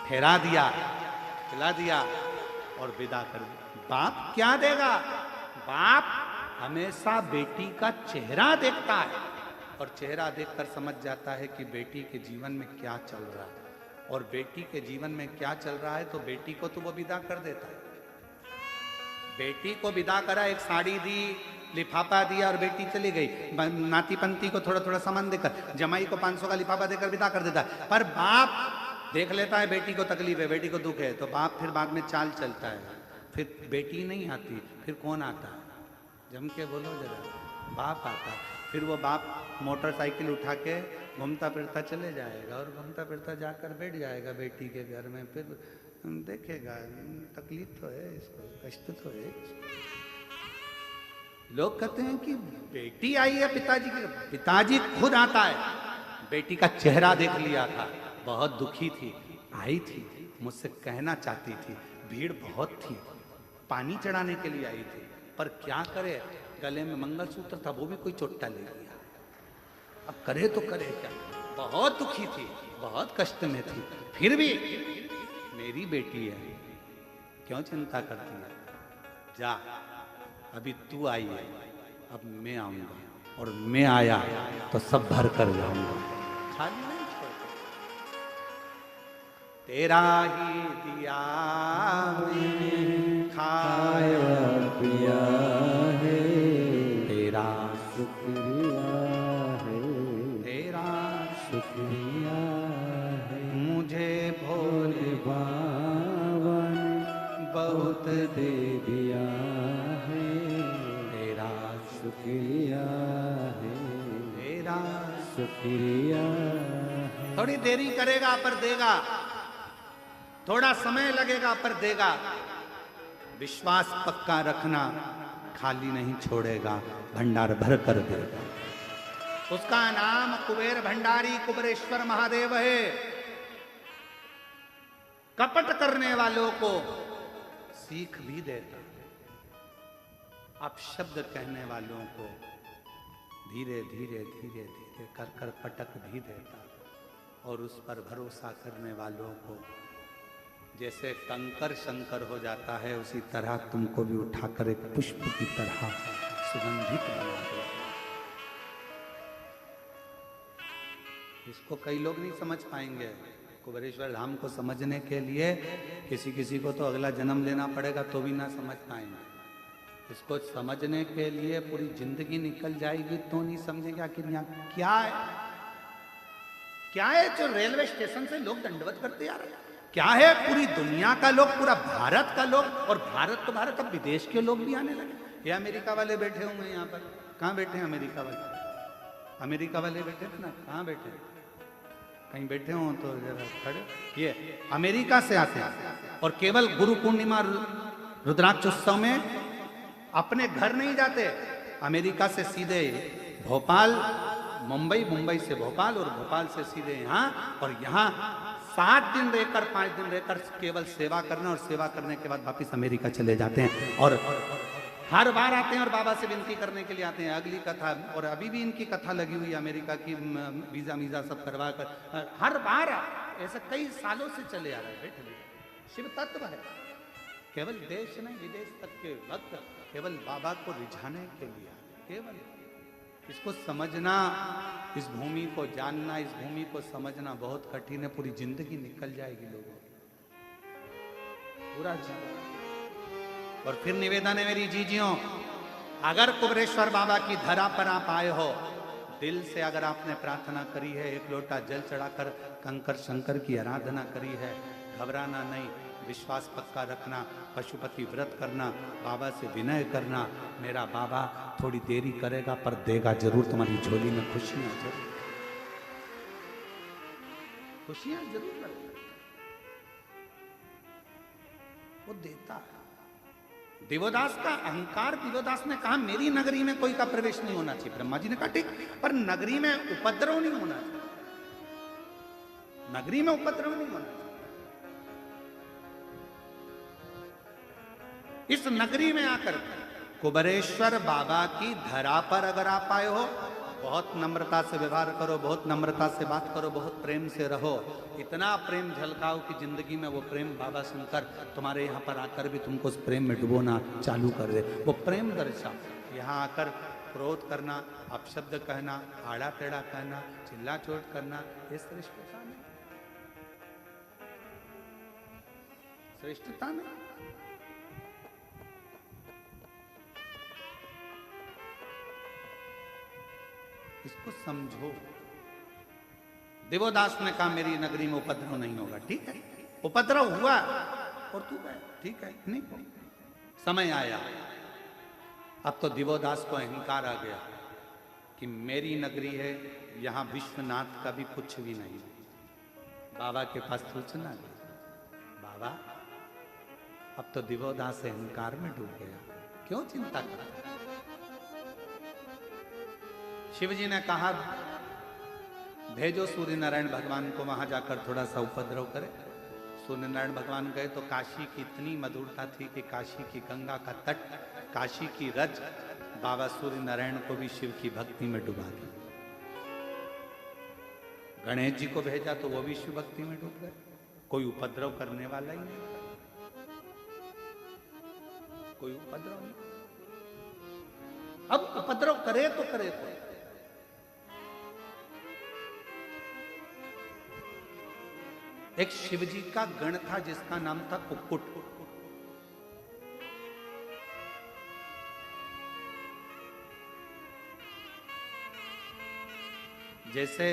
ठहरा दिया, खिला दिया और विदा कर दिया। बाप क्या देगा? बाप हमेशा बेटी का चेहरा देखता है और चेहरा देखकर समझ जाता है कि बेटी के जीवन में क्या चल रहा है, और बेटी के जीवन में क्या चल रहा है तो बेटी को तो वो विदा कर देता है। बेटी को विदा करा, एक साड़ी दी, लिफाफा दिया और बेटी चली गई। नाती पंती को थोड़ा थोड़ा सामान देकर, जमाई को 500 का लिफाफा देकर विदा कर देता है। पर बाप देख लेता है बेटी को तकलीफ है, बेटी को दुख है, तो बाप फिर बाद में चाल चलता है। फिर बेटी नहीं आती, फिर कौन आता है? जम के बोलो जरा, बाप आता है। फिर वो बाप मोटरसाइकिल उठा के घूमता फिरता चले जाएगा और घूमता फिरता जाकर बैठ जाएगा बेटी के घर में। फिर देखेगा तकलीफ तो है इसको, कष्ट तो है इसको। लोग कहते हैं कि बेटी आई है पिताजी की, पिताजी खुद आता है। बेटी का चेहरा देख लिया था, बहुत दुखी थी, आई थी, मुझसे कहना चाहती थी, भीड़ बहुत थी, पानी चढ़ाने के लिए आई थी, पर क्या करे, गले में मंगलसूत्र था, वो भी कोई चोट्टा ले लिया। अब करे तो करे क्या? बहुत दुखी थी, बहुत कष्ट में थी, फिर भी मेरी बेटी है, क्यों चिंता करती है? जा, अभी तू आई है, अब मैं आऊंगा, और मैं आया तो सब भर कर जाऊंगा, खाली नहीं छोड़ता। तेरा ही दिया मैंने खाया पिया है, तेरा शुक्रिया है, तेरा शुक्रिया है, मुझे भोले बाबा ने बहुत दे दिया है, तेरा शुक्रिया है, तेरा। शुक्रिया है। थोड़ी देरी करेगा पर देगा, थोड़ा समय लगेगा पर देगा। विश्वास पक्का रखना, खाली नहीं छोड़ेगा, भंडार भर कर देगा। उसका नाम कुबेर भंडारी कुबेरेश्वर महादेव है। कपट करने वालों को सीख भी देता, अपशब्द कहने वालों को धीरे धीरे धीरे धीरे कर कर पटक भी देता, और उस पर भरोसा करने वालों को जैसे कंकर शंकर हो जाता है, उसी तरह तुमको भी उठाकर एक पुष्प की तरह सुगंधित बना दे। इसको कई लोग नहीं समझ पाएंगे। कुबेरेश्वर धाम को समझने के लिए किसी किसी को तो अगला जन्म लेना पड़ेगा तो भी ना समझ पाएंगे। इसको समझने के लिए पूरी जिंदगी निकल जाएगी तो नहीं समझेंगे आखिर यहाँ क्या है। क्या है जो रेलवे स्टेशन से लोग दंडवत करते आ रहे हैं? क्या है पूरी दुनिया का लोग, पूरा भारत का लोग, और भारत तो भारत, अब विदेश के लोग भी आने लगे। ये अमेरिका वाले बैठे होंगे यहाँ पर। कहाँ बैठे हैं अमेरिका वाले? अमेरिका वाले बैठे थे ना, कहाँ बैठे? कहीं बैठे हो तो जरा खड़े। ये अमेरिका से आते हैं और केवल गुरु पूर्णिमा रुद्राक्ष उत्सव में अपने घर नहीं जाते। अमेरिका से सीधे भोपाल, मुंबई, मुंबई से भोपाल, और भोपाल से सीधे यहाँ, और यहाँ 7 दिन रहकर 5 दिन रहकर केवल सेवा करना, और सेवा करने के बाद वापिस अमेरिका चले जाते हैं। और हर बार आते हैं और बाबा से विनती करने के लिए आते हैं। अगली कथा, और अभी भी इनकी कथा लगी हुई है अमेरिका की, वीजा वीजा सब करवा कर हर बार ऐसा कई सालों से चले आ रहे हैं। बैठे शिव तत्व है, केवल देश नहीं विदेश तक के भक्त केवल बाबा को रिझाने के लिए, केवल इसको समझना, इस भूमि को जानना, इस भूमि को समझना बहुत कठिन है। पूरी जिंदगी निकल जाएगी लोगों की, पूरा जीवन। और फिर निवेदन है मेरी जीजियों, अगर कुबेरेश्वर बाबा की धरा पर आप आए हो, दिल से अगर आपने प्रार्थना करी है, एक लोटा जल चढ़ाकर कंकर शंकर की आराधना करी है, घबराना नहीं, विश्वास पक्का रखना, पशुपति व्रत करना, बाबा से विनय करना। मेरा बाबा थोड़ी देरी करेगा पर देगा जरूर। तुम्हारी झोली में खुशियां जरूर, खुशियां जरूर करेगा, वो देता है। देवोदास का अहंकार, देवोदास ने कहा मेरी नगरी में कोई का प्रवेश नहीं होना चाहिए। ब्रह्मा जी ने कहा ठीक, पर नगरी में उपद्रव नहीं होना चाहिए, नगरी में उपद्रव नहीं होना चाहिए। इस नगरी में आकर कुबेरेश्वर बाबा की धरा पर अगर आप आए हो, बहुत नम्रता से व्यवहार करो, बहुत नम्रता से बात करो, बहुत प्रेम से रहो। इतना प्रेम झलकाओ कि जिंदगी में वो प्रेम बाबा शंकर तुम्हारे यहाँ पर आकर भी तुमको उस प्रेम में डुबोना चालू कर दे। वो प्रेम दर्शाओ। यहाँ आकर क्रोध करना, अपशब्द कहना, आड़ा टेढ़ा कहना, चिल्ला चोट करना, ये श्रेष्ठता नहीं, श्रेष्ठता नहीं। इसको समझो। देवोदास ने कहा मेरी नगरी में उपद्रव नहीं होगा, ठीक है, उपद्रव हुआ और तू गया, ठीक है, नहीं समय आया। अब तो देवोदास को अहंकार आ गया कि मेरी नगरी है, यहां विश्वनाथ का भी कुछ भी नहीं। बाबा के पास सूचना गई, बाबा अब तो देवोदास अहंकार में डूब गया, क्यों चिंता करता? शिवजी ने कहा भेजो सूर्य नारायण भगवान को, वहां जाकर थोड़ा सा उपद्रव करे। सूर्य नारायण भगवान गए तो काशी की इतनी मधुरता थी कि काशी की गंगा का तट, काशी की रज बाबा सूर्य नारायण को भी शिव की भक्ति में डुबा दी। गणेश जी को भेजा तो वो भी शिव भक्ति में डूब गए। कोई उपद्रव करने वाला ही नहीं, कोई उपद्रव नहीं। अब उपद्रव करे तो करे तो एक शिवजी का गण था जिसका नाम था कुक्कुट। जैसे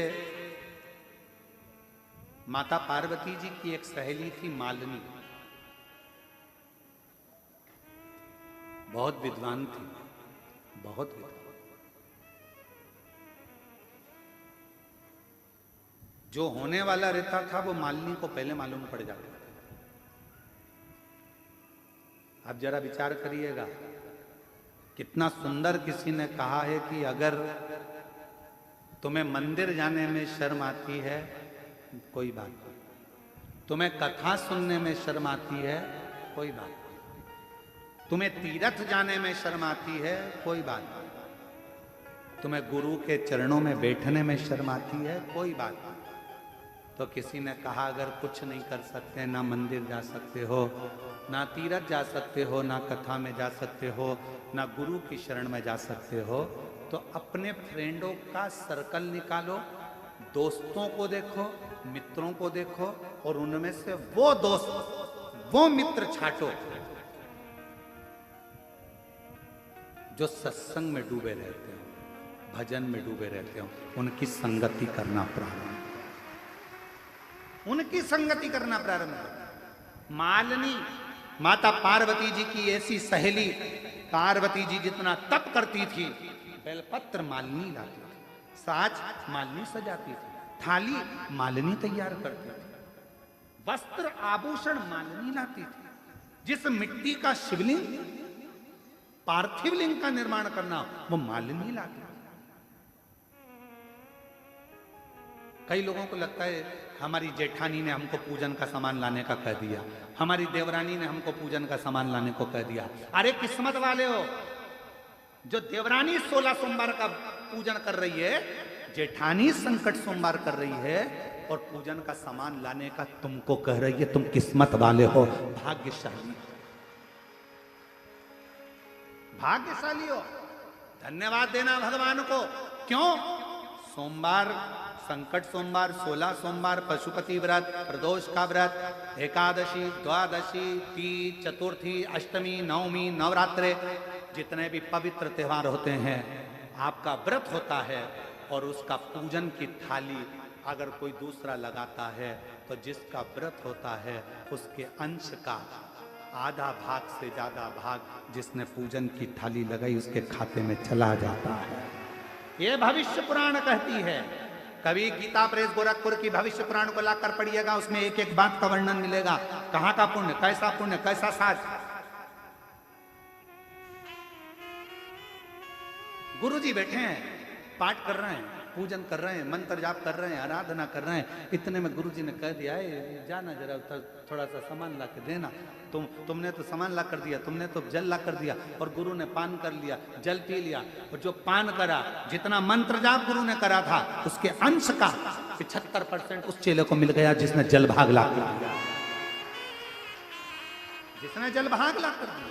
माता पार्वती जी की एक सहेली थी मालिनी, बहुत विद्वान थी, बहुत विद्वान। जो होने वाला रहता था वो मालिनी को पहले मालूम पड़ जाता था। आप जरा विचार करिएगा, कितना सुंदर किसी ने कहा है कि अगर तुम्हें मंदिर जाने में शर्म आती है कोई बात नहीं, तुम्हें कथा सुनने में शर्म आती है कोई बात नहीं, तुम्हें तीर्थ जाने में शर्म आती है कोई बात नहीं, तुम्हें गुरु के चरणों में बैठने में शर्म आती है कोई बात नहीं। तो किसी ने कहा अगर कुछ नहीं कर सकते, ना मंदिर जा सकते हो, ना तीर्थ जा सकते हो, ना कथा में जा सकते हो, ना गुरु की शरण में जा सकते हो, तो अपने फ्रेंडों का सर्कल निकालो, दोस्तों को देखो, मित्रों को देखो और उनमें से वो दोस्त, वो मित्र छांटो जो सत्संग में डूबे रहते हो, भजन में डूबे रहते हो, उनकी संगति करना प्रारंभ, उनकी संगति करना प्रारंभ करो। मालिनी माता पार्वती जी की ऐसी सहेली, पार्वती जी जितना तप करती थी, बेलपत्र मालिनी लाती थी, साज मालिनी सजाती थी, थाली मालिनी तैयार करती थी, वस्त्र आभूषण मालिनी लाती थी। जिस मिट्टी का शिवलिंग, पार्थिव लिंग का निर्माण करना वो मालिनी लाती थी। कई लोगों को लगता है हमारी जेठानी ने हमको पूजन का सामान लाने का कह दिया, हमारी देवरानी ने हमको पूजन का सामान लाने को कह दिया। अरे किस्मत वाले हो, जो देवरानी 16 सोमवार का पूजन कर रही है, जेठानी संकट सोमवार कर रही है और पूजन का सामान लाने का तुमको कह रही है, तुम किस्मत वाले हो, भाग्यशाली, भाग्यशाली हो। धन्यवाद देना भगवान को। क्यों? सोमवार, संकट सोमवार, 16 सोमवार, पशुपति व्रत, प्रदोष का व्रत, एकादशी, द्वादशी, तीज, चतुर्थी, अष्टमी, नवमी, नवरात्रे, जितने भी पवित्र त्योहार होते हैं, आपका व्रत होता है और उसका पूजन की थाली अगर कोई दूसरा लगाता है तो जिसका व्रत होता है उसके अंश का आधा भाग से ज्यादा भाग जिसने पूजन की थाली लगाई उसके खाते में चला जाता है। ये भविष्य पुराण कहती है। कभी गीता प्रेस गोरखपुर की भविष्य पुराण को लाकर पढ़िएगा, उसमें एक एक बात का वर्णन मिलेगा, कहां का पुण्य, कैसा साज। गुरुजी बैठे हैं, पाठ कर रहे हैं, पूजन कर रहे हैं, मंत्र जाप कर रहे हैं, आराधना कर रहे हैं, इतने में गुरुजी ने कह दिया है जाना जरा थोड़ा सा सामान ला के देना। तुमने तो सामान ला कर दिया, तुमने तो जल ला कर दिया, और गुरु ने पान कर लिया, जल पी लिया, और जो पान करा, जितना मंत्र जाप गुरु ने करा था उसके अंश का 75% उस चेले को मिल गया जिसने जल भाग ला कर दिया, जिसने जल भाग ला कर दिया।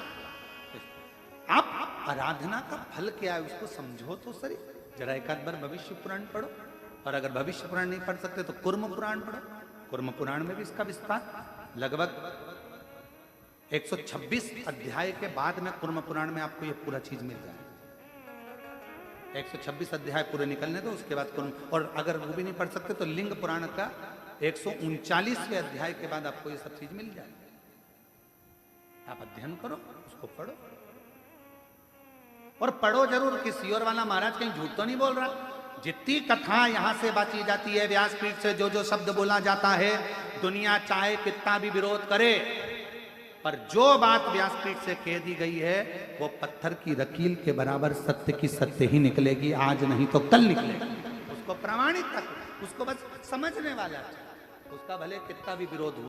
आप आराधना का फल क्या है उसको समझो तो सही। जरा एक आध बार भविष्य पुराण पढ़ो, और अगर भविष्य पुराण नहीं पढ़ सकते तो कुर्म पुराण पढ़ो। कुर्म पुराण में भी इसका विस्तार लगभग 126 अध्याय के बाद में कुर्म पुराण में आपको ये पूरा चीज मिल जाए। 126 अध्याय पूरे निकलने दो, उसके बाद कुर्म, और अगर वो भी नहीं पढ़ सकते तो लिंग पुराण का 139वें अध्याय के बाद आपको ये सब चीज मिल जाए। आप अध्ययन करो, उसको पढ़ो, और पढ़ो जरूर। किसी और वाला महाराज कहीं झूठ तो नहीं बोल रहा। जितनी कथा यहां से बांटी जाती है, व्यासपीठ से जो जो शब्द बोला जाता है, दुनिया चाहे कितना भी विरोध करे, पर जो बात व्यासपीठ से कह दी गई है वो पत्थर की लकीर के बराबर सत्य की सत्य ही निकलेगी, आज नहीं तो कल निकलेगी। उसको प्रमाणित तक, उसको बस समझने वाला, उसका भले कितना भी विरोध हो।